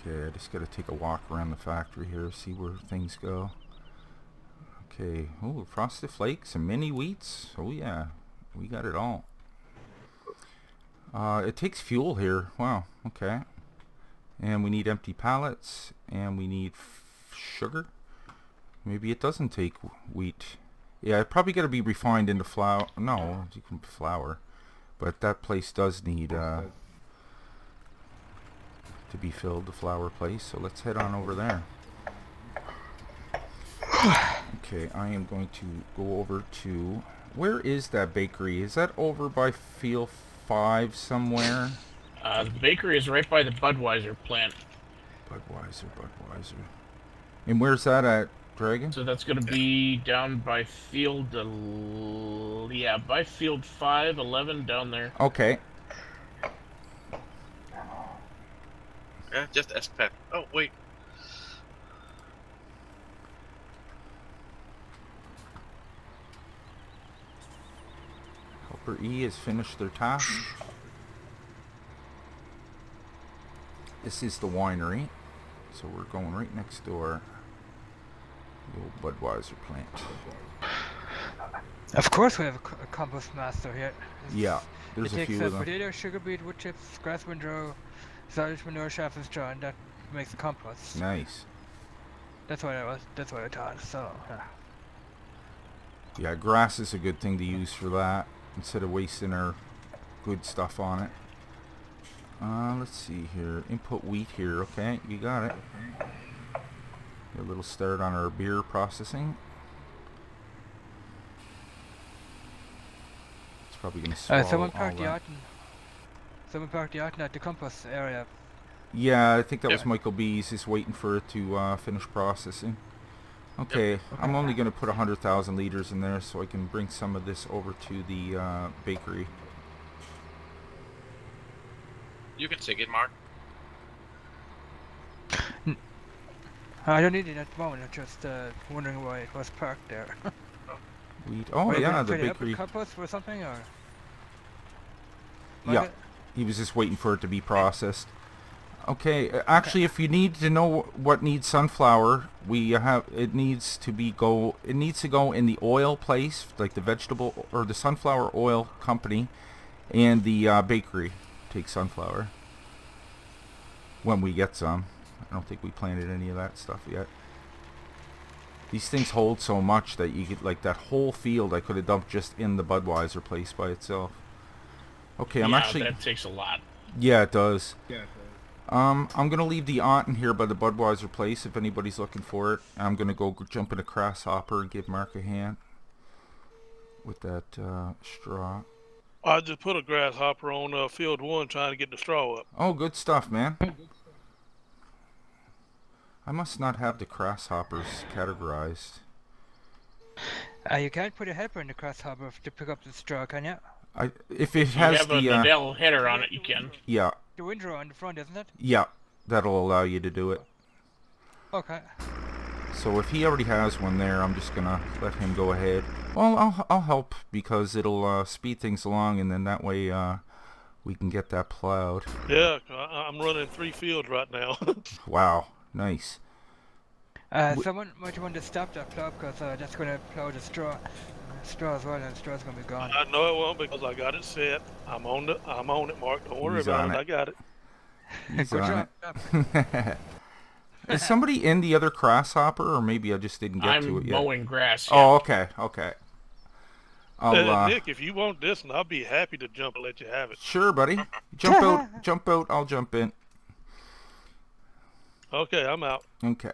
[SPEAKER 1] Okay, I just gotta take a walk around the factory here, see where things go. Okay, oh, frosted flakes and mini wheats. Oh yeah, we got it all. It takes fuel here. Wow, okay. And we need empty pallets, and we need sugar. Maybe it doesn't take wheat. Yeah, it probably got to be refined into flour. No, you can flour. But that place does need to be filled, the flour place. So let's head on over there. Okay, I am going to go over to... Where is that bakery? Is that over by Field 5 somewhere?
[SPEAKER 3] The bakery is right by the Budweiser plant.
[SPEAKER 1] Budweiser. And where's that at, Dragon?
[SPEAKER 3] So that's going to be down by field... by field 5, 11, down there.
[SPEAKER 1] Okay.
[SPEAKER 4] Yeah, just ask Pat. Oh, wait.
[SPEAKER 1] Helper E has finished their task. This is the winery. So we're going right next door. The old Budweiser plant.
[SPEAKER 2] Of course we have a compost master here.
[SPEAKER 1] Yeah, there's a
[SPEAKER 2] It
[SPEAKER 1] few
[SPEAKER 2] takes
[SPEAKER 1] of them.
[SPEAKER 2] potato, sugar beet, wood chips, grass windrow, silage manure, chaff and straw, and that makes the compost.
[SPEAKER 1] Nice.
[SPEAKER 2] That's what I thought. So
[SPEAKER 1] Yeah, grass is a good thing to use for that instead of wasting our good stuff on it. Let's see here. Input wheat here. Okay, you got it. A little start on our beer processing. It's probably going to swallow
[SPEAKER 2] someone
[SPEAKER 1] all
[SPEAKER 2] parked the
[SPEAKER 1] that.
[SPEAKER 2] Arton at the compost area.
[SPEAKER 1] Yeah, I think that was
[SPEAKER 4] Yep.
[SPEAKER 1] Michael B. He's just waiting for it to finish processing. Okay, I'm only going to put 100,000 liters in there so I can bring some of this over to the bakery.
[SPEAKER 4] You can take it, Mark.
[SPEAKER 2] I don't need it at the moment. I'm just wondering why it was parked there.
[SPEAKER 1] Wheat. Oh
[SPEAKER 2] Were you
[SPEAKER 1] yeah,
[SPEAKER 2] gonna
[SPEAKER 1] the
[SPEAKER 2] fill it up with
[SPEAKER 1] bakery.
[SPEAKER 2] compost or something, or?
[SPEAKER 1] Yeah, he was just waiting for it to be processed. Okay, actually, if you need to know what needs sunflower, we have it needs to go in the oil place, like the vegetable or the sunflower oil company, and the bakery take sunflower. When we get some, I don't think we planted any of that stuff yet. These things hold so much that you could, like, that whole field I could have dumped just in the Budweiser place by itself. Okay, I'm
[SPEAKER 3] yeah,
[SPEAKER 1] actually.
[SPEAKER 3] that takes a lot.
[SPEAKER 1] Yeah, it does. I'm gonna leave the Aunton here by the Budweiser place if anybody's looking for it. I'm gonna go jump in a grasshopper and give Mark a hand with that straw.
[SPEAKER 5] I just put a grasshopper on field 1 trying to get the straw up.
[SPEAKER 1] Oh, good stuff, man. I must not have the grasshoppers categorized.
[SPEAKER 2] You can't put a helper in the grasshopper to pick up the straw, can you?
[SPEAKER 1] If it
[SPEAKER 3] If you
[SPEAKER 1] has
[SPEAKER 3] have a
[SPEAKER 1] the
[SPEAKER 3] Nadell header on it, you can.
[SPEAKER 1] yeah,
[SPEAKER 2] The windrow on the front, isn't it?
[SPEAKER 1] yeah, that'll allow you to do it.
[SPEAKER 2] Okay.
[SPEAKER 1] So if he already has one there, I'm just gonna let him go ahead. Well, I'll help because it'll speed things along, and then that way we can get that plowed.
[SPEAKER 5] Yeah, I'm running 3 fields right now.
[SPEAKER 1] Wow, nice.
[SPEAKER 2] Someone might want to stop that plow because that's going to plow the straw as well, and the straw's going to be gone.
[SPEAKER 5] I know it won't because I got it set. I'm on it, Mark. Don't worry
[SPEAKER 1] He's
[SPEAKER 5] about
[SPEAKER 1] on
[SPEAKER 5] it.
[SPEAKER 1] it.
[SPEAKER 5] I got it.
[SPEAKER 1] He's
[SPEAKER 2] Good
[SPEAKER 1] on
[SPEAKER 2] job.
[SPEAKER 1] it. Is somebody in the other grasshopper, or maybe I just didn't get to
[SPEAKER 3] I'm
[SPEAKER 1] it yet?
[SPEAKER 3] mowing grass.
[SPEAKER 1] Oh, okay, okay. I'll
[SPEAKER 5] Nick, if you want this, I'll be happy to jump and let you have it.
[SPEAKER 1] sure, buddy. Jump out. I'll jump in.
[SPEAKER 5] Okay, I'm out.
[SPEAKER 1] Okay.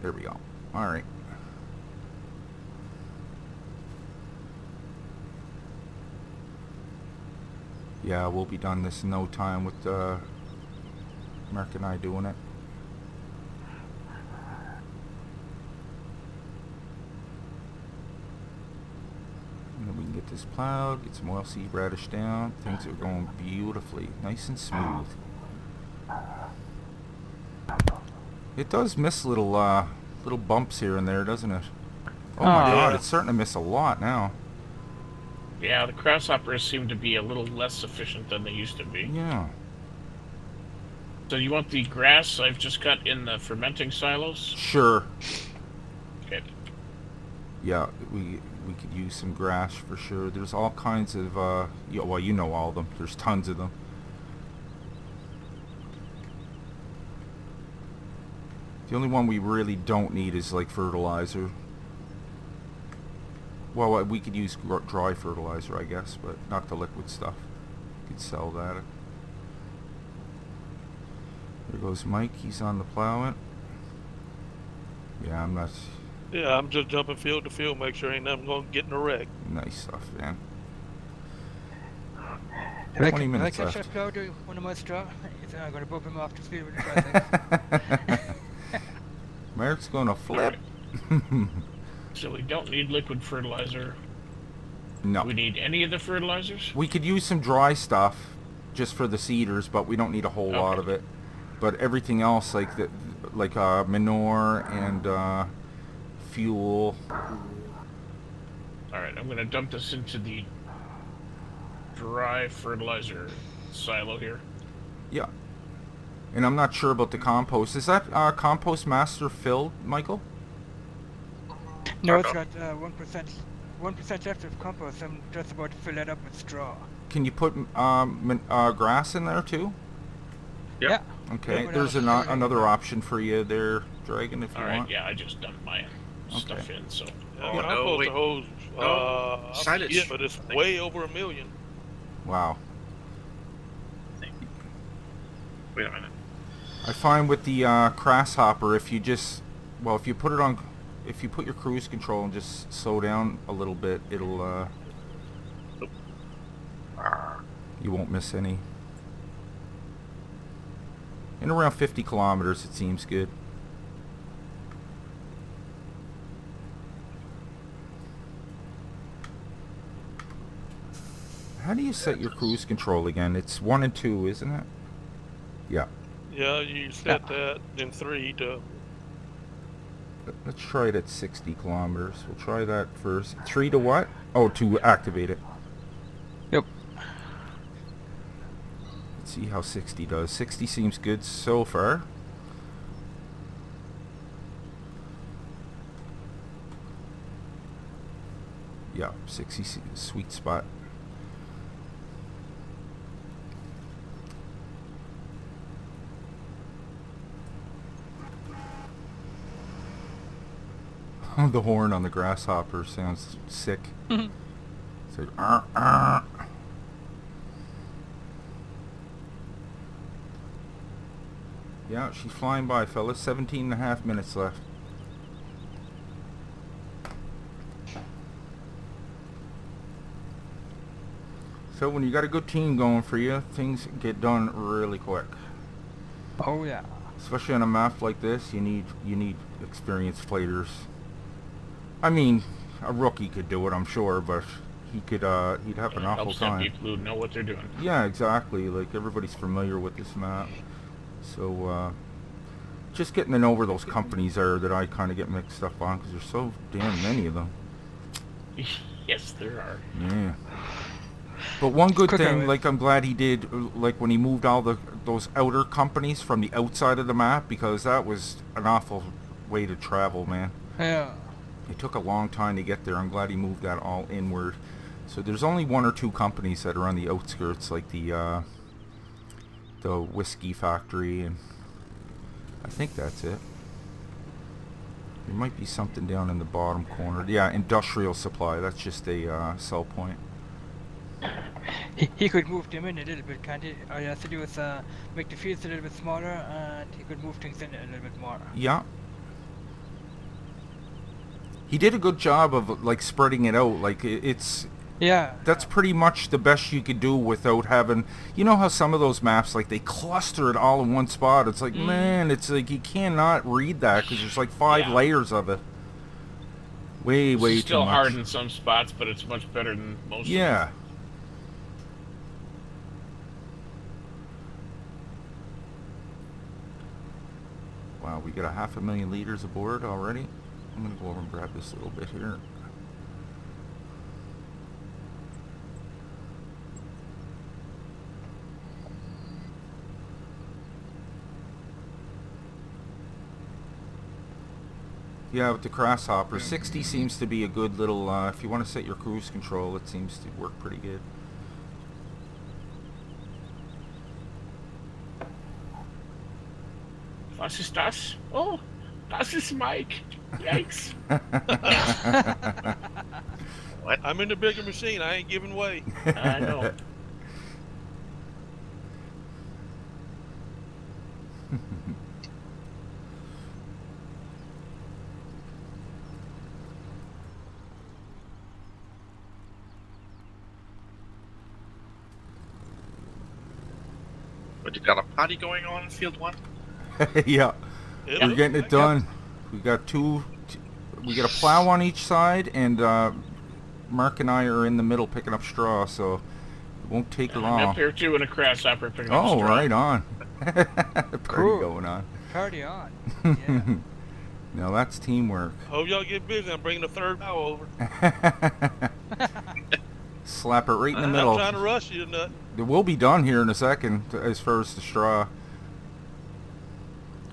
[SPEAKER 1] There we go. All right. Yeah, we'll be done this in no time with Mark and I doing it. And then we can get this plowed, get some oilseed radish down. Things are going beautifully, nice and smooth. It does miss little bumps here and there, doesn't it? Oh my
[SPEAKER 2] Oh,
[SPEAKER 1] god,
[SPEAKER 5] yeah.
[SPEAKER 1] it's starting to miss a lot now.
[SPEAKER 3] Yeah, the grasshoppers seem to be a little less efficient than they used to be.
[SPEAKER 1] Yeah.
[SPEAKER 3] So you want the grass I've just cut in the fermenting silos?
[SPEAKER 1] Sure.
[SPEAKER 3] Okay.
[SPEAKER 1] Yeah, we could use some grass for sure. There's all kinds of yeah, well, you know all of them. There's tons of them. The only one we really don't need is like fertilizer. Well, we could use dry fertilizer, I guess, but not the liquid stuff. We could sell that. There goes Mike. He's on the plowing. Yeah, I'm not.
[SPEAKER 5] Yeah, I'm just jumping field to field, make sure ain't nothing going to get in a wreck.
[SPEAKER 1] Nice stuff, man.
[SPEAKER 2] If I
[SPEAKER 1] 20
[SPEAKER 2] catch
[SPEAKER 1] minutes
[SPEAKER 2] that
[SPEAKER 1] left.
[SPEAKER 2] plow doing one of my straw, I'm going to bump him off the field with the grass.
[SPEAKER 1] Mark's gonna flip.
[SPEAKER 3] So we don't need liquid fertilizer.
[SPEAKER 1] No.
[SPEAKER 3] We need any of the fertilizers?
[SPEAKER 1] We could use some dry stuff just for the seeders, but we don't need a whole lot
[SPEAKER 3] Okay.
[SPEAKER 1] of it. But everything else, like manure and fuel.
[SPEAKER 3] Alright, I'm going to dump this into the dry fertilizer silo here.
[SPEAKER 1] Yeah. And I'm not sure about the compost. Is that compost master filled, Michael?
[SPEAKER 2] No, it's got 1% left of compost. I'm just about to fill that up with straw.
[SPEAKER 1] Can you put grass in there too?
[SPEAKER 4] Yep.
[SPEAKER 2] Yeah.
[SPEAKER 1] Okay.
[SPEAKER 2] what
[SPEAKER 1] There's
[SPEAKER 2] else?
[SPEAKER 1] another option for you there, Dragon, if you
[SPEAKER 3] Alright,
[SPEAKER 1] want.
[SPEAKER 3] yeah, I just dumped my stuff in, so...
[SPEAKER 5] Yeah,
[SPEAKER 4] Oh,
[SPEAKER 5] when I
[SPEAKER 4] no,
[SPEAKER 5] pulled
[SPEAKER 4] wait.
[SPEAKER 5] the hose I
[SPEAKER 4] silage,
[SPEAKER 5] forget, but it's
[SPEAKER 4] I think.
[SPEAKER 5] way over 1 million.
[SPEAKER 1] Wow.
[SPEAKER 4] Wait a minute.
[SPEAKER 1] I find with the grasshopper, if you just, well, if you put it on, if you put your cruise control and just slow down a little bit, it'll, you won't miss any. In around 50 kilometers, it seems good. How do you set your cruise control again? It's 1 and 2, isn't it? Yeah.
[SPEAKER 5] Yeah, you set that, then 3 to...
[SPEAKER 1] Let's try it at 60 kilometers. We'll try that first. 3 to what? Oh, to activate it.
[SPEAKER 2] Yep.
[SPEAKER 1] Let's see how 60 does. 60 seems good so far. Yeah, 60 sweet spot. The horn on the grasshopper sounds sick. It's like, Yeah, she's flying by, fellas. 17 and a half minutes left. So when you got a good team going for you, things get done really quick.
[SPEAKER 2] Oh yeah.
[SPEAKER 1] Especially on a map like this, you need experienced players. I mean, a rookie could do it, I'm sure, but he could he'd have an awful
[SPEAKER 3] Helps have
[SPEAKER 1] time.
[SPEAKER 3] people who know what they're doing.
[SPEAKER 1] Yeah, exactly. Like everybody's familiar with this map, so just getting to know where those companies are that I kind of get mixed up on because there's so damn many of them.
[SPEAKER 3] Yes, there are.
[SPEAKER 1] Yeah. But one good
[SPEAKER 2] Quick
[SPEAKER 1] thing,
[SPEAKER 2] away.
[SPEAKER 1] like I'm glad he did, like when he moved all those outer companies from the outside of the map, because that was an awful way to travel, man.
[SPEAKER 2] Yeah.
[SPEAKER 1] It took a long time to get there. I'm glad he moved that all inward. So there's only 1 or 2 companies that are on the outskirts, like the whiskey factory, and I think that's it. There might be something down in the bottom corner. Yeah, industrial supply. That's just a sell point.
[SPEAKER 2] He could move them in a little bit, can't he? All he has to do is make the fields a little bit smaller, and he could move things in a little bit more.
[SPEAKER 1] Yeah. He did a good job of like spreading it out. Like it's
[SPEAKER 2] Yeah.
[SPEAKER 1] that's pretty much the best you could do without having, you know how some of those maps, like they cluster it all in one spot. It's like, man, it's like you cannot read that because there's like 5
[SPEAKER 3] Yeah.
[SPEAKER 1] layers of it. Way
[SPEAKER 3] It's
[SPEAKER 1] too
[SPEAKER 3] still
[SPEAKER 1] much.
[SPEAKER 3] hard in some spots, but it's much better than most.
[SPEAKER 1] Yeah. Wow, we got 500,000 liters aboard already. I'm gonna go over and grab this little bit here. Yeah, with the grasshopper, 60 seems to be a good little, if you want to set your cruise control, it seems to work pretty good.
[SPEAKER 3] Was ist das? Oh, das ist Mike. Yikes.
[SPEAKER 5] I'm in the bigger machine. I ain't giving way.
[SPEAKER 3] I know.
[SPEAKER 4] But you got a party going on in Field 1?
[SPEAKER 1] Yeah,
[SPEAKER 5] Yeah,
[SPEAKER 1] we're getting it done. We got we got a plow on each side, and Mark and I are in the middle picking up straw, so it won't take
[SPEAKER 3] I'm
[SPEAKER 1] long.
[SPEAKER 3] up here too in a grasshopper picking up
[SPEAKER 1] Oh,
[SPEAKER 3] straw.
[SPEAKER 1] right on. Party
[SPEAKER 2] Cool.
[SPEAKER 1] going on.
[SPEAKER 2] Party on. Yeah.
[SPEAKER 1] Now that's teamwork.
[SPEAKER 5] Hope y'all get busy. I'm bringing the third bow over.
[SPEAKER 1] Slap it right in the
[SPEAKER 5] I'm
[SPEAKER 1] middle.
[SPEAKER 5] not trying to rush you or nothing.
[SPEAKER 1] It will be done here in a second as far as the straw.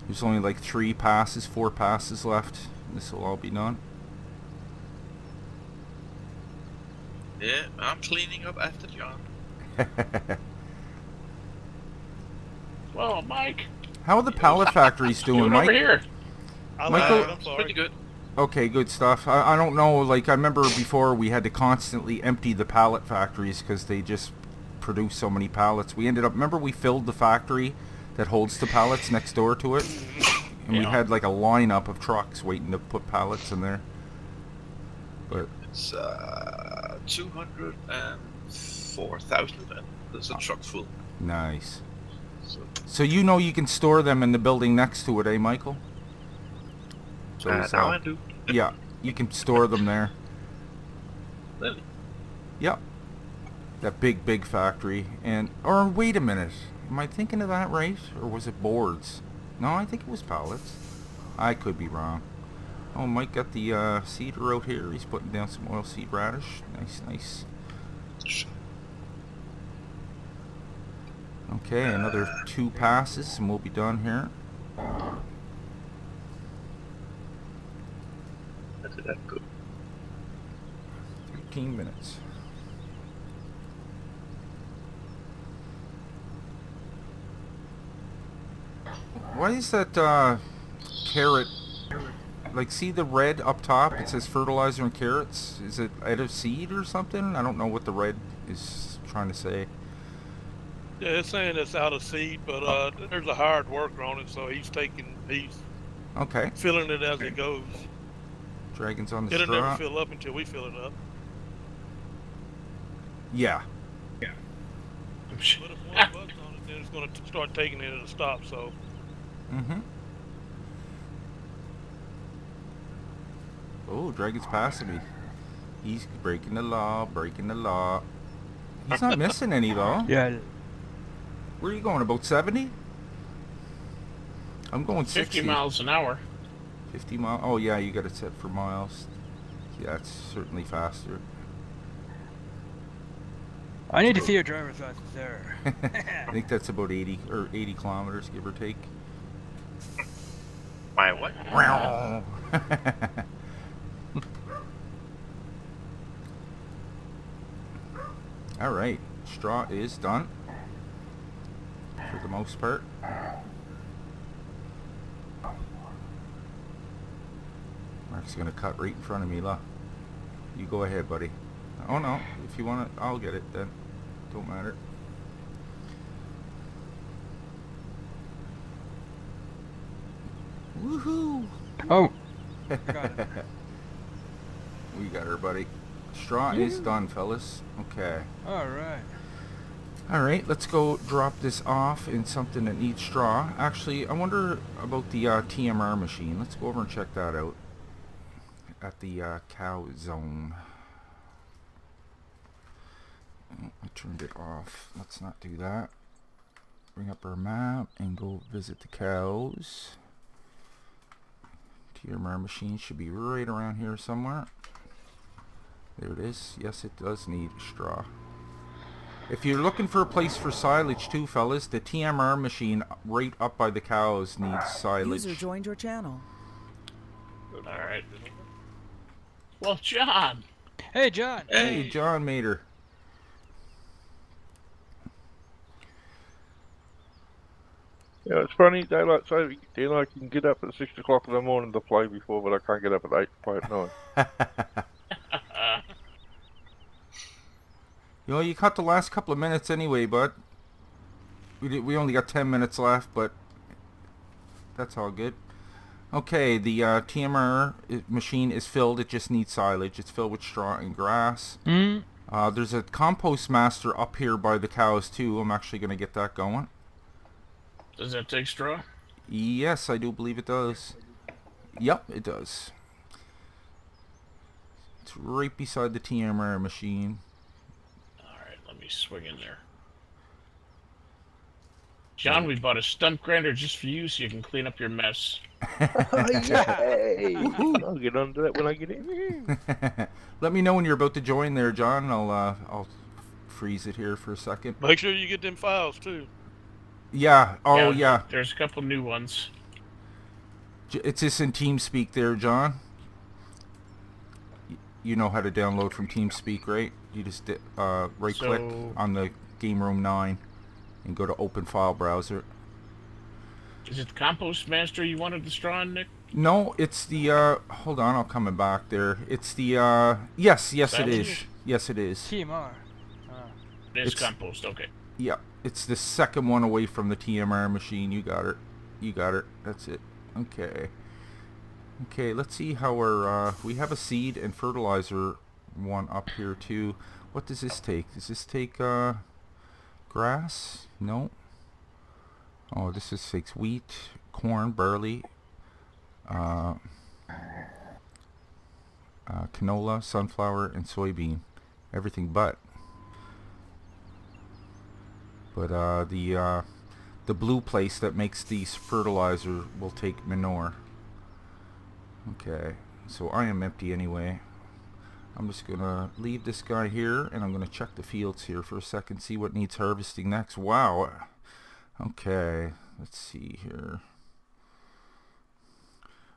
[SPEAKER 1] There's only like 4 passes left. This will all be done.
[SPEAKER 4] Yeah, I'm cleaning up after John.
[SPEAKER 3] Well, Mike,
[SPEAKER 1] How are the pallet factories
[SPEAKER 3] do
[SPEAKER 1] doing,
[SPEAKER 3] it over
[SPEAKER 1] Mike?
[SPEAKER 3] here.
[SPEAKER 5] I
[SPEAKER 1] Michael-
[SPEAKER 5] lied. I'm
[SPEAKER 4] Pretty
[SPEAKER 5] sorry.
[SPEAKER 4] good.
[SPEAKER 1] Okay, good stuff. I don't know, like I remember before we had to constantly empty the pallet factories because they just produce so many pallets. We ended up, remember we filled the factory that holds the pallets next door to it? And we
[SPEAKER 3] Yeah.
[SPEAKER 1] had like a lineup of trucks waiting to put pallets in there. But
[SPEAKER 4] It's 204,000 and there's a truck full.
[SPEAKER 1] nice.
[SPEAKER 4] So,
[SPEAKER 1] So you know you can store them in the building next to it, eh, Michael? Those,
[SPEAKER 4] now I do.
[SPEAKER 1] yeah, you can store them there.
[SPEAKER 4] Really?
[SPEAKER 1] Yep. That big factory. And, or wait a minute. Am I thinking of that right? Or was it boards? No, I think it was pallets. I could be wrong. Oh, Mike got the seeder out here. He's putting down some oilseed radish. Nice, nice. Okay, another 2 passes and we'll be done here.
[SPEAKER 4] How did that go?
[SPEAKER 1] 13 minutes. Why is that carrot, like, see the red up top? It says fertilizer and carrots. Is it out of seed or something? I don't know what the red is trying to say.
[SPEAKER 5] Yeah, it's saying it's out of seed, but there's a hired worker on it, so he's
[SPEAKER 1] Okay.
[SPEAKER 5] filling it as it goes.
[SPEAKER 1] Dragons on the
[SPEAKER 5] It'll never
[SPEAKER 1] straw.
[SPEAKER 5] fill up until we fill it up.
[SPEAKER 1] Yeah.
[SPEAKER 5] But if one bugs on it, then it's going to start taking it at a stop. So
[SPEAKER 1] Mm-hmm. Oh, Dragon's passing me. He's breaking the law, breaking the law. He's not missing any, though.
[SPEAKER 2] Yeah.
[SPEAKER 1] Where are you going, about 70? I'm going 60.
[SPEAKER 3] 50 miles an hour.
[SPEAKER 1] 50 miles? Oh, yeah, you got it set for miles. Yeah, it's certainly faster.
[SPEAKER 2] I need to see your driver's license there.
[SPEAKER 1] I think that's about 80 or 80 kilometers, give or take.
[SPEAKER 4] My what?
[SPEAKER 1] All right, straw is done for the most part. Mark's gonna cut right in front of me, look. You go ahead, buddy. Oh no, if you want it, I'll get it then. Don't matter. Woohoo!
[SPEAKER 2] Oh. Got it.
[SPEAKER 1] We got her, buddy. Straw is done, fellas. Okay.
[SPEAKER 2] All right.
[SPEAKER 1] Alright, let's go drop this off in something that needs straw. Actually, I wonder about the TMR machine. Let's go over and check that out at the cow zone. Oh, I turned it off. Let's not do that. Bring up our map and go visit the cows. TMR machine should be right around here somewhere. There it is. Yes, it does need straw. If you're looking for a place for silage too, fellas, the TMR machine right up by the cows needs silage.
[SPEAKER 6] User joined your channel.
[SPEAKER 3] Alright. Well, John!
[SPEAKER 2] Hey, John.
[SPEAKER 1] Hey, John Mater.
[SPEAKER 7] Yeah, it's funny, daylight saving. You know, I can get up at 6 o'clock in the morning to play before, but I can't get up at 8 to play at night.
[SPEAKER 1] You know, you cut the last couple of minutes anyway, bud. We only got 10 minutes left, but that's all good. Okay, the TMR machine is filled. It just needs silage. It's filled with straw and grass. There's a compost master up here by the cows too. I'm actually going to get that going.
[SPEAKER 3] Does that take straw?
[SPEAKER 1] Yes, I do believe it does. Yep, it does. It's right beside the TMR machine.
[SPEAKER 3] Alright, let me swing in there. John, we bought a stump grinder just for you so you can clean up your mess.
[SPEAKER 7] Yay! I'll get onto that when I get in.
[SPEAKER 1] Let me know when you're about to join there, John. I'll freeze it here for a second.
[SPEAKER 5] make sure you get them files too.
[SPEAKER 1] Yeah. Oh, yeah.
[SPEAKER 3] There's a couple new ones.
[SPEAKER 1] It's just in TeamSpeak there, John. You know how to download from TeamSpeak, right? You just right-click on the Game Room 9 and go to Open File Browser.
[SPEAKER 3] Is it the Compost Master you wanted the straw in, Nick?
[SPEAKER 1] No, it's the, hold on, I'm coming back there. It's the, yes, it is. Yes, it is.
[SPEAKER 2] TMR.
[SPEAKER 3] It's
[SPEAKER 1] It's-
[SPEAKER 3] Compost, okay.
[SPEAKER 1] Yeah, it's the second one away from the TMR machine. You got it. You got it. That's it. Okay. Okay, let's see how our, we have a seed and fertilizer one up here too. What does this take? Does this take, grass? No. Oh, this just takes wheat, corn, barley, canola, sunflower, and soybean. Everything but. But the blue place that makes these fertilizer will take manure. Okay, so I am empty anyway. I'm just gonna leave this guy here, and I'm gonna check the fields here for a second, see what needs harvesting next. Wow. Okay, let's see here.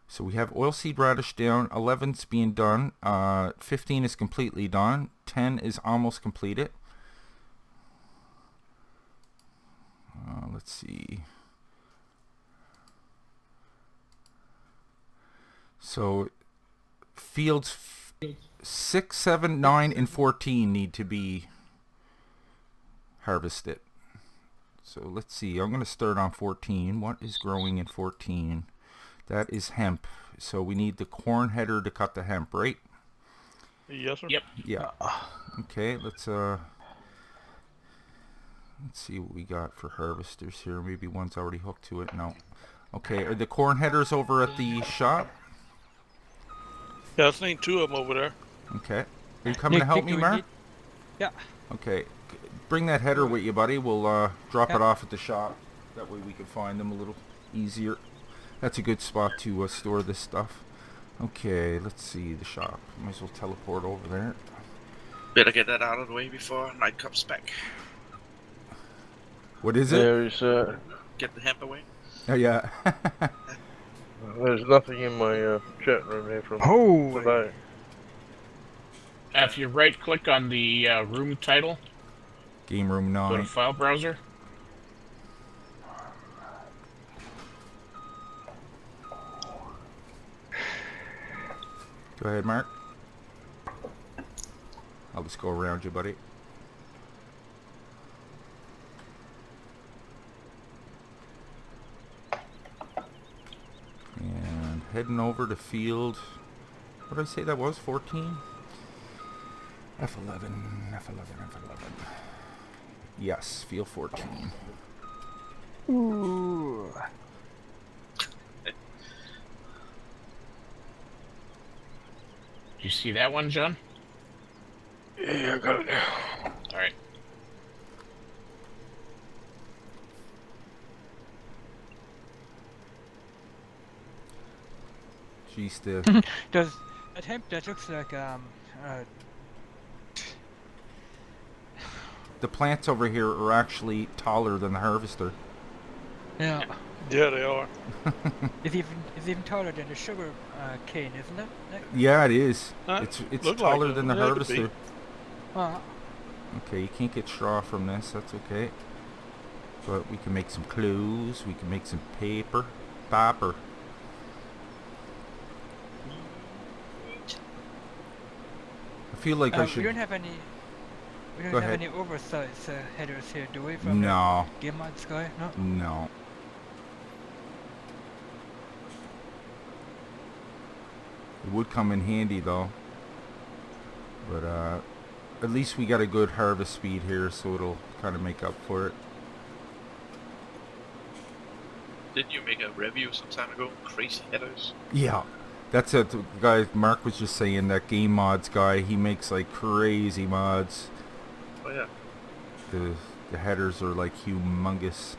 [SPEAKER 1] So we have oilseed radish down. 11's being done. 15 is completely done. 10 is almost completed. Let's see. So fields 6, 7, 9, and 14 need to be harvested. So let's see. I'm going to start on 14. What is growing in 14? That is hemp. So we need the corn header to cut the hemp, right?
[SPEAKER 5] Yes, sir.
[SPEAKER 3] Yep.
[SPEAKER 1] Yeah. Okay, let's see what we got for harvesters here. Maybe one's already hooked to it. No. Okay, are the corn headers over at the shop?
[SPEAKER 5] Yeah, I've seen 2 of them over there.
[SPEAKER 1] Okay. Are you coming to help me, Mark?
[SPEAKER 2] Yeah.
[SPEAKER 1] Okay. Bring that header with you, buddy. We'll drop it
[SPEAKER 2] Yeah.
[SPEAKER 1] off at the shop. That way we can find them a little easier. That's a good spot to store this stuff. Okay, let's see the shop. Might as well teleport over there.
[SPEAKER 4] Better get that out of the way before night comes back.
[SPEAKER 1] What is it?
[SPEAKER 7] There's
[SPEAKER 4] Get the hemp away.
[SPEAKER 1] Oh, yeah.
[SPEAKER 7] there's nothing in my chat room here from
[SPEAKER 2] Oh.
[SPEAKER 7] today.
[SPEAKER 3] If you right-click on the room title,
[SPEAKER 1] Game room
[SPEAKER 3] go to
[SPEAKER 1] 9.
[SPEAKER 3] File Browser.
[SPEAKER 1] Go ahead, Mark. I'll just go around you, buddy. And heading over to field. What did I say that was? 14? F11, F11. Yes, field 14.
[SPEAKER 2] Ooh.
[SPEAKER 3] You see that one, John?
[SPEAKER 7] Yeah, I got it now.
[SPEAKER 3] All right.
[SPEAKER 1] Jeez, the
[SPEAKER 2] Does that hemp that looks like
[SPEAKER 1] the plants over here are actually taller than the harvester.
[SPEAKER 2] yeah.
[SPEAKER 5] Yeah, they are.
[SPEAKER 2] It's even taller than the sugar cane, isn't it? Nick?
[SPEAKER 1] Yeah, it is.
[SPEAKER 5] Huh?
[SPEAKER 1] It's
[SPEAKER 5] Look like
[SPEAKER 1] taller
[SPEAKER 5] it.
[SPEAKER 1] than the
[SPEAKER 5] Yeah, it could be.
[SPEAKER 1] harvester.
[SPEAKER 2] Uh,
[SPEAKER 1] Okay, you can't get straw from this. That's okay. But we can make some clothes. We can make some paper. I feel like I
[SPEAKER 2] we
[SPEAKER 1] should.
[SPEAKER 2] don't have any. We don't
[SPEAKER 1] Go
[SPEAKER 2] have
[SPEAKER 1] ahead.
[SPEAKER 2] any oversized headers here, do we? From
[SPEAKER 1] No,
[SPEAKER 2] the Game Mod Sky? No.
[SPEAKER 1] no. It would come in handy though. But at least we got a good harvest speed here, so it'll kind of make up for it.
[SPEAKER 4] Didn't you make a review some time ago? Crazy headers.
[SPEAKER 1] Yeah, that's it. The guy Mark was just saying, that game mods guy, he makes like crazy mods.
[SPEAKER 4] Oh yeah.
[SPEAKER 1] The headers are like humongous.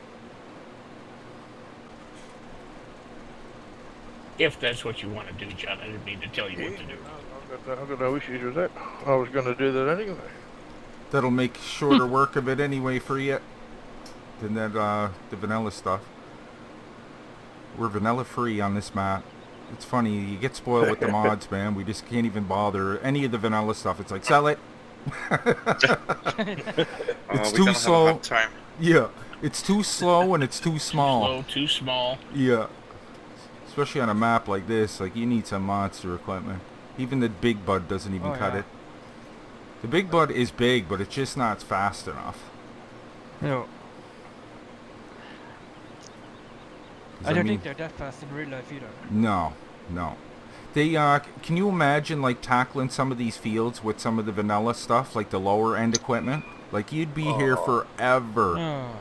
[SPEAKER 3] If that's what you want to do, John, I didn't mean to tell you what to do.
[SPEAKER 7] I've got no issues with that. I was going to do that anyway.
[SPEAKER 1] That'll make shorter work of it anyway for you than that the vanilla stuff. We're vanilla free on this map. It's funny, you get spoiled with the mods, man. We just can't even bother any of the vanilla stuff. It's like, sell it. It's
[SPEAKER 4] We're
[SPEAKER 1] too
[SPEAKER 4] gonna
[SPEAKER 1] slow.
[SPEAKER 4] have a hard time.
[SPEAKER 1] Yeah, It's too slow and it's too small.
[SPEAKER 3] Slow, too small.
[SPEAKER 1] Yeah. Especially on a map like this, like you need some monster equipment. Even the big bud doesn't even cut it. The big bud is big, but it's just not fast enough.
[SPEAKER 2] No.
[SPEAKER 1] 'Cause
[SPEAKER 2] I don't
[SPEAKER 1] mean,
[SPEAKER 2] think they're that fast in real life either.
[SPEAKER 1] No, no. They can you imagine like tackling some of these fields with some of the vanilla stuff, like the lower end equipment? Like you'd be here forever.
[SPEAKER 2] Oh.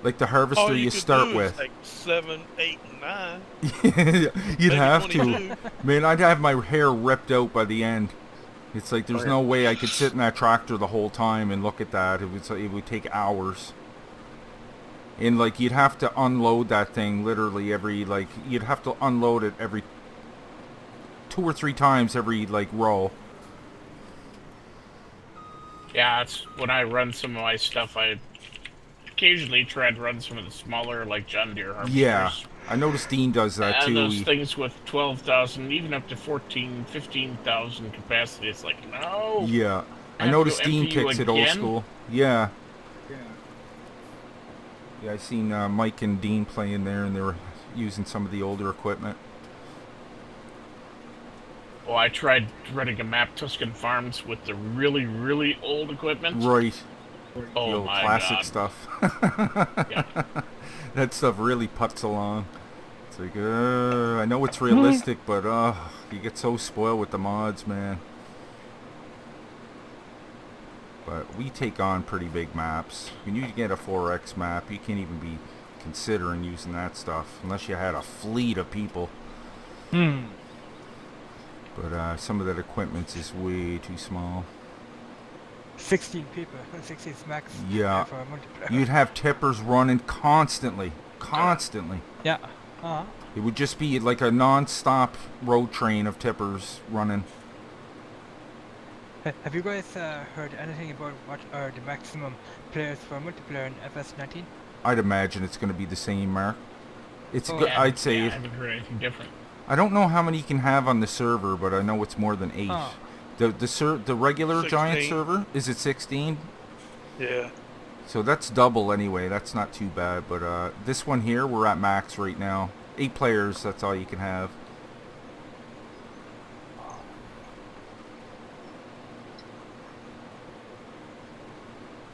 [SPEAKER 1] Like the harvester
[SPEAKER 5] All
[SPEAKER 1] you
[SPEAKER 5] could
[SPEAKER 1] start
[SPEAKER 5] do
[SPEAKER 1] with.
[SPEAKER 5] is like 7, 8, and 9.
[SPEAKER 1] You'd
[SPEAKER 5] maybe
[SPEAKER 1] have
[SPEAKER 5] 22.
[SPEAKER 1] to. Man, I'd have my hair ripped out by the end. It's like there's no way I could sit in that tractor the whole time and look at that. It would take hours. And like you'd have to unload that thing literally you'd have to unload it every 2 or 3 times every like row.
[SPEAKER 3] Yeah, it's when I run some of my stuff. I occasionally try to run some of the smaller, like John Deere harvesters.
[SPEAKER 1] Yeah, I noticed Dean does that
[SPEAKER 3] and
[SPEAKER 1] too.
[SPEAKER 3] those things with 12,000, even up to 14, 15,000 capacity. It's like, no.
[SPEAKER 1] Yeah, I
[SPEAKER 3] have to
[SPEAKER 1] noticed
[SPEAKER 3] go
[SPEAKER 1] Dean
[SPEAKER 3] empty you
[SPEAKER 1] kicks it old
[SPEAKER 3] again?
[SPEAKER 1] school. Yeah. Yeah, I seen Mike and Dean playing there, and they were using some of the older equipment.
[SPEAKER 3] Well, I tried running a map Tuscan Farms with the really, really old equipment.
[SPEAKER 1] Right. The
[SPEAKER 3] Oh
[SPEAKER 1] old
[SPEAKER 3] my
[SPEAKER 1] classic
[SPEAKER 3] god.
[SPEAKER 1] stuff.
[SPEAKER 3] Yeah.
[SPEAKER 1] That stuff really puts along. It's like, I know it's realistic, but you get so spoiled with the mods, man. But we take on pretty big maps. When you get a 4X map, you can't even be considering using that stuff unless you had a fleet of people. But some of that equipment is way too small.
[SPEAKER 2] 16 people. 16 is max.
[SPEAKER 1] Yeah.
[SPEAKER 2] For a multiplayer.
[SPEAKER 1] You'd have tippers running constantly. Constantly.
[SPEAKER 2] Yeah. Uh-huh.
[SPEAKER 1] It would just be like a non-stop road train of tippers running.
[SPEAKER 2] Have you guys heard anything about what are the maximum players for multiplayer in FS17?
[SPEAKER 1] I'd imagine it's going to be the same, Mark. It's
[SPEAKER 2] Oh,
[SPEAKER 1] good.
[SPEAKER 2] yeah.
[SPEAKER 1] I'd say
[SPEAKER 3] I haven't heard anything different.
[SPEAKER 1] I don't know how many you can have on the server, but I know it's more than 8.
[SPEAKER 2] Oh.
[SPEAKER 1] The regular giant
[SPEAKER 5] 16.
[SPEAKER 1] server, is it 16?
[SPEAKER 5] Yeah.
[SPEAKER 1] So that's double anyway. That's not too bad. But this one here, we're at max right now. 8 players. That's all you can have.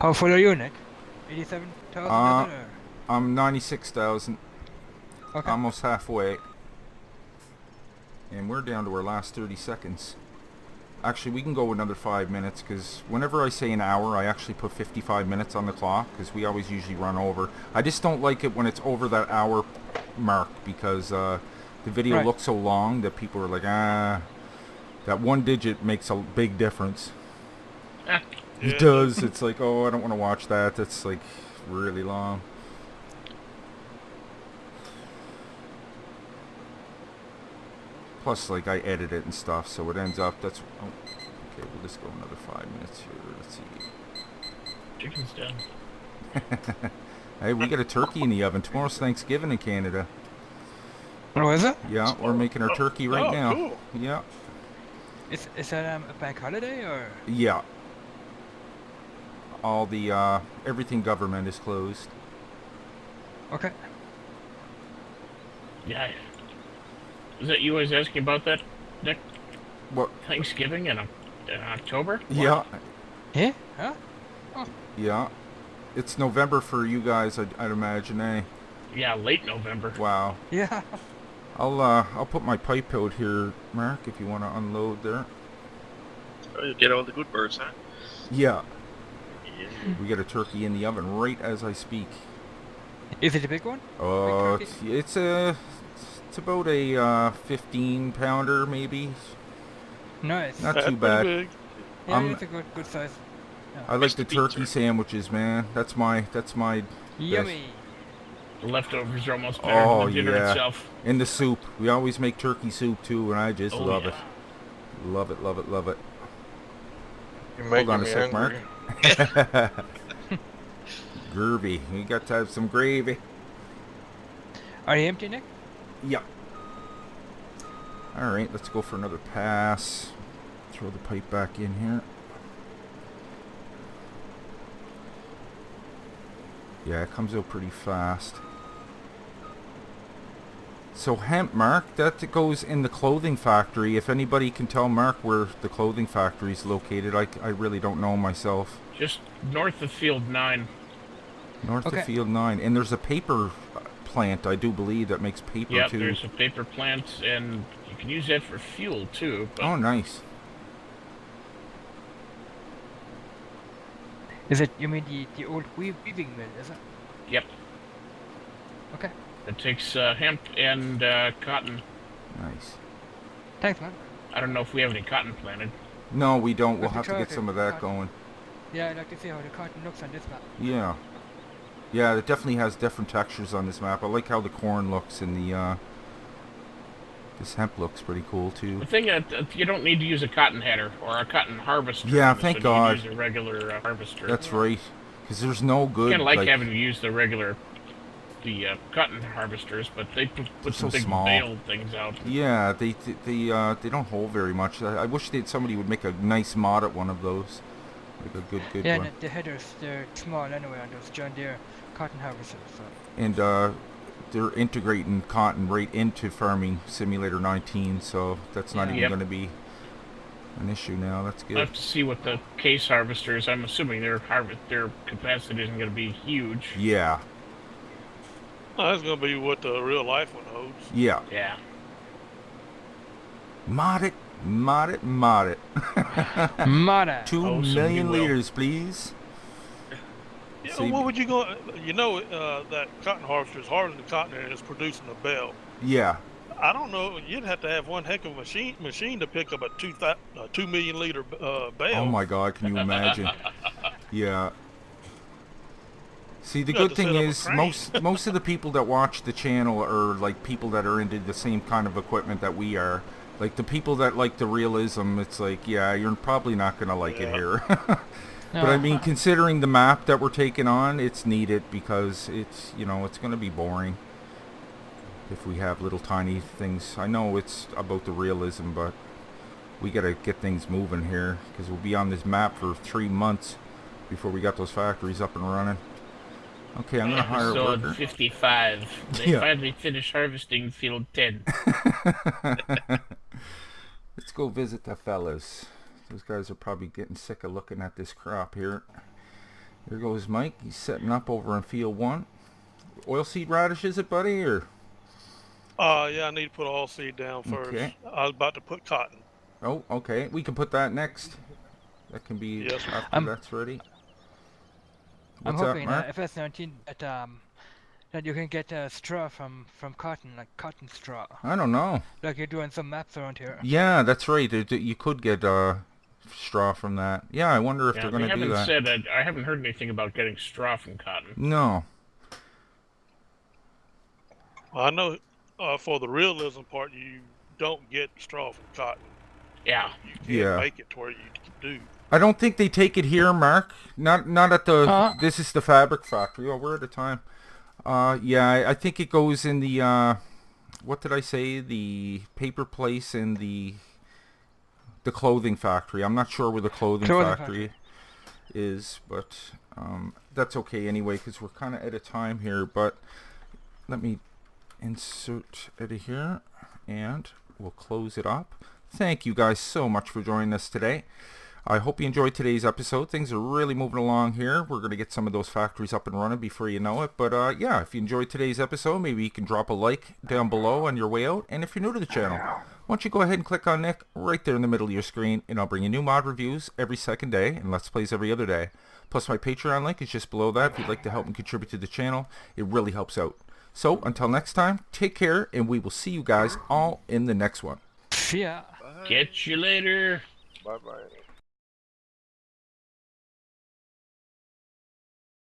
[SPEAKER 2] How full are you, Nick? 87,000?
[SPEAKER 1] I'm 96,000.
[SPEAKER 2] Okay.
[SPEAKER 1] Almost halfway. And we're down to our last 30 seconds. Actually, we can go another 5 minutes, because whenever I say an hour, I actually put 55 minutes on the clock, because we always usually run over. I just don't like it when it's over that hour mark, because the video
[SPEAKER 2] Right.
[SPEAKER 1] looks so long that people are like, that one digit makes a big difference. It does. It's like, oh, I don't want to watch that. That's like really long. Plus, like, I edit it and stuff, so it ends up, that's... Oh, okay, we'll just go another 5 minutes here. Let's see.
[SPEAKER 3] Chicken's done.
[SPEAKER 1] Hey, we got a turkey in the oven. Tomorrow's Thanksgiving in Canada.
[SPEAKER 2] Oh, is it?
[SPEAKER 1] Yeah, we're making our turkey right now.
[SPEAKER 5] Cool.
[SPEAKER 1] Yeah.
[SPEAKER 2] Is that a bank holiday or?
[SPEAKER 1] Yeah. All the, everything government is closed.
[SPEAKER 2] Okay.
[SPEAKER 3] Yeah. Is that you was asking about that, Nick?
[SPEAKER 1] What?
[SPEAKER 3] Thanksgiving in October?
[SPEAKER 1] Yeah.
[SPEAKER 2] Yeah? Huh?
[SPEAKER 1] Yeah. It's November for you guys, I'd imagine, eh?
[SPEAKER 3] Yeah, late November.
[SPEAKER 1] Wow.
[SPEAKER 2] Yeah.
[SPEAKER 1] I'll put my pipe out here, Mark, if you want to unload there.
[SPEAKER 4] Oh, you get all the good birds, huh?
[SPEAKER 1] Yeah.
[SPEAKER 4] Yeah.
[SPEAKER 1] We got a turkey in the oven right as I speak.
[SPEAKER 2] Is it a big one?
[SPEAKER 1] Oh,
[SPEAKER 2] Big
[SPEAKER 1] it's about a 15 pounder maybe.
[SPEAKER 2] Nice.
[SPEAKER 1] Not
[SPEAKER 5] That's
[SPEAKER 1] too
[SPEAKER 5] pretty
[SPEAKER 1] bad.
[SPEAKER 5] big.
[SPEAKER 2] Yeah,
[SPEAKER 1] I'm-
[SPEAKER 2] it's a good size.
[SPEAKER 1] I like the
[SPEAKER 4] Mr. Pizza.
[SPEAKER 1] turkey sandwiches, man. That's my
[SPEAKER 2] Yummy.
[SPEAKER 3] The leftovers are almost better
[SPEAKER 1] Oh,
[SPEAKER 3] than the dinner
[SPEAKER 1] yeah.
[SPEAKER 3] itself.
[SPEAKER 1] in the soup. We always make turkey soup too, and I just
[SPEAKER 3] Oh,
[SPEAKER 1] love
[SPEAKER 3] yeah.
[SPEAKER 1] it. Love it, love it, love it.
[SPEAKER 7] You're
[SPEAKER 1] Hold
[SPEAKER 7] making
[SPEAKER 1] on a
[SPEAKER 7] me
[SPEAKER 1] sec, Mark.
[SPEAKER 7] hungry.
[SPEAKER 1] Groovy. We got to have some gravy.
[SPEAKER 2] Are you empty, Nick?
[SPEAKER 1] Yeah. All right, let's go for another pass. Throw the pipe back in here. Yeah, it comes out pretty fast. So hemp, Mark, that goes in the clothing factory. If anybody can tell Mark where the clothing factory is located, I really don't know myself.
[SPEAKER 3] Just north of Field 9.
[SPEAKER 1] North of Field 9. And there's a paper plant, I do believe, that makes paper
[SPEAKER 3] Yeah,
[SPEAKER 1] too.
[SPEAKER 3] there's a paper plant, and you can use that for fuel too. But
[SPEAKER 1] Oh, nice.
[SPEAKER 2] Is it, you mean the old weaving mill, is it?
[SPEAKER 3] Yep.
[SPEAKER 2] Okay.
[SPEAKER 3] It takes hemp and cotton.
[SPEAKER 1] Nice.
[SPEAKER 2] Thanks, man.
[SPEAKER 3] I don't know if we have any cotton planted.
[SPEAKER 1] No, we don't. We'll
[SPEAKER 2] But
[SPEAKER 1] have to get
[SPEAKER 2] try
[SPEAKER 1] some of
[SPEAKER 2] to
[SPEAKER 1] that
[SPEAKER 2] cotton.
[SPEAKER 1] going.
[SPEAKER 2] Yeah, I'd like to see how the cotton looks on this map.
[SPEAKER 1] Yeah. Yeah, it definitely has different textures on this map. I like how the corn looks and the this hemp looks pretty cool too.
[SPEAKER 3] The thing that you don't need to use a cotton header or a cotton harvester.
[SPEAKER 1] Yeah,
[SPEAKER 3] on this
[SPEAKER 1] thank
[SPEAKER 3] one.
[SPEAKER 1] God.
[SPEAKER 3] You can use a regular harvester.
[SPEAKER 1] That's right. Because there's no good.
[SPEAKER 3] Kind of like having to use the regular, cotton harvesters, but they put some
[SPEAKER 1] so
[SPEAKER 3] big
[SPEAKER 1] small.
[SPEAKER 3] bale things out.
[SPEAKER 1] Yeah, they don't hold very much. I wish somebody would make a nice mod at one of those, like a good
[SPEAKER 2] Yeah,
[SPEAKER 1] one.
[SPEAKER 2] and the headers, they're small anyway on those John Deere cotton harvesters. So.
[SPEAKER 1] And they're integrating cotton right into Farming Simulator 19, so that's not
[SPEAKER 2] Yeah.
[SPEAKER 1] even
[SPEAKER 3] Yep.
[SPEAKER 1] going to be an issue now. That's
[SPEAKER 3] I
[SPEAKER 1] good.
[SPEAKER 3] have to see what the case harvesters. I'm assuming their capacity isn't going to be huge.
[SPEAKER 1] Yeah,
[SPEAKER 5] That's gonna be what the real life one holds.
[SPEAKER 1] yeah.
[SPEAKER 3] Yeah.
[SPEAKER 1] Mod it, mod it, mod it.
[SPEAKER 2] Mada!
[SPEAKER 1] 2
[SPEAKER 3] Oh, so
[SPEAKER 1] million
[SPEAKER 3] we will.
[SPEAKER 1] liters, please.
[SPEAKER 5] Yeah,
[SPEAKER 1] See-
[SPEAKER 5] what would you go? That cotton harvester is harder than cotton and it's producing a bale.
[SPEAKER 1] Yeah,
[SPEAKER 5] I don't know. You'd have to have one heck of a machine to pick up a 2 million liter bale.
[SPEAKER 1] oh my God, can you imagine? Yeah. See, the
[SPEAKER 5] You have
[SPEAKER 1] good
[SPEAKER 5] to
[SPEAKER 1] thing
[SPEAKER 5] set up a
[SPEAKER 1] is
[SPEAKER 5] crane.
[SPEAKER 1] most of the people that watch the channel are like people that are into the same kind of equipment that we are. Like the people that like the realism, it's like, yeah, you're probably not gonna like it
[SPEAKER 5] Yeah.
[SPEAKER 1] here. But I mean, considering the map that we're taking on, it's needed because it's, it's gonna be boring if we have little tiny things. I know it's about the realism, but we gotta get things moving here because we'll be on this map for 3 months before we got those factories up and running. Okay, I'm gonna hire a
[SPEAKER 3] Episode
[SPEAKER 1] worker.
[SPEAKER 3] 55. They
[SPEAKER 1] Yeah.
[SPEAKER 3] finally finished harvesting field 10.
[SPEAKER 1] Let's go visit the fellas. Those guys are probably getting sick of looking at this crop here. Here goes Mike. He's setting up over in field 1. Oilseed radish, is it, buddy? Or
[SPEAKER 5] Yeah, I need to put all seed down first.
[SPEAKER 1] Okay.
[SPEAKER 5] I was about to put cotton.
[SPEAKER 1] oh, okay. We can put that next. That can be
[SPEAKER 5] Yes.
[SPEAKER 1] after that's ready.
[SPEAKER 2] I'm
[SPEAKER 1] What's up,
[SPEAKER 2] hoping
[SPEAKER 1] Mark?
[SPEAKER 2] FS17 that you can get straw from cotton, like cotton straw,
[SPEAKER 1] I don't know.
[SPEAKER 2] like you do on some maps around here.
[SPEAKER 1] Yeah, that's right. You could get straw from that. Yeah, I wonder if
[SPEAKER 3] Yeah,
[SPEAKER 1] they're
[SPEAKER 3] they
[SPEAKER 1] going to do
[SPEAKER 3] haven't
[SPEAKER 1] that.
[SPEAKER 3] said. I haven't heard anything about getting straw from cotton.
[SPEAKER 1] No.
[SPEAKER 5] I know for the realism part, you don't get straw from cotton.
[SPEAKER 3] Yeah.
[SPEAKER 5] You can't
[SPEAKER 1] Yeah.
[SPEAKER 5] make it to where you do.
[SPEAKER 1] I don't think they take it here, Mark. Not at the.
[SPEAKER 2] Uh-huh.
[SPEAKER 1] This is the fabric factory. Oh, we're at a time. Yeah, I think it goes in the. What did I say? The paper place and the clothing factory. I'm not sure where the clothing factory is, but that's okay anyway because we're kind of out of time here. But let me insert it here, and we'll close it up. Thank you guys so much for joining us today. I hope you enjoyed today's episode. Things are really moving along here. We're going to get some of those factories up and running before you know it. But yeah, if you enjoyed today's episode, maybe you can drop a like down below on your way out. And if you're new to the channel, why don't you go ahead and click on Nick right there in the middle of your screen, and I'll bring you new mod reviews every second day and Let's Plays every other day. Plus my Patreon link is just below that if you'd like to help and contribute to the channel. It really helps out. So until next time, take care, and we will see you guys all in the next one.
[SPEAKER 2] Yeah.
[SPEAKER 3] Catch you later.
[SPEAKER 7] Bye-bye.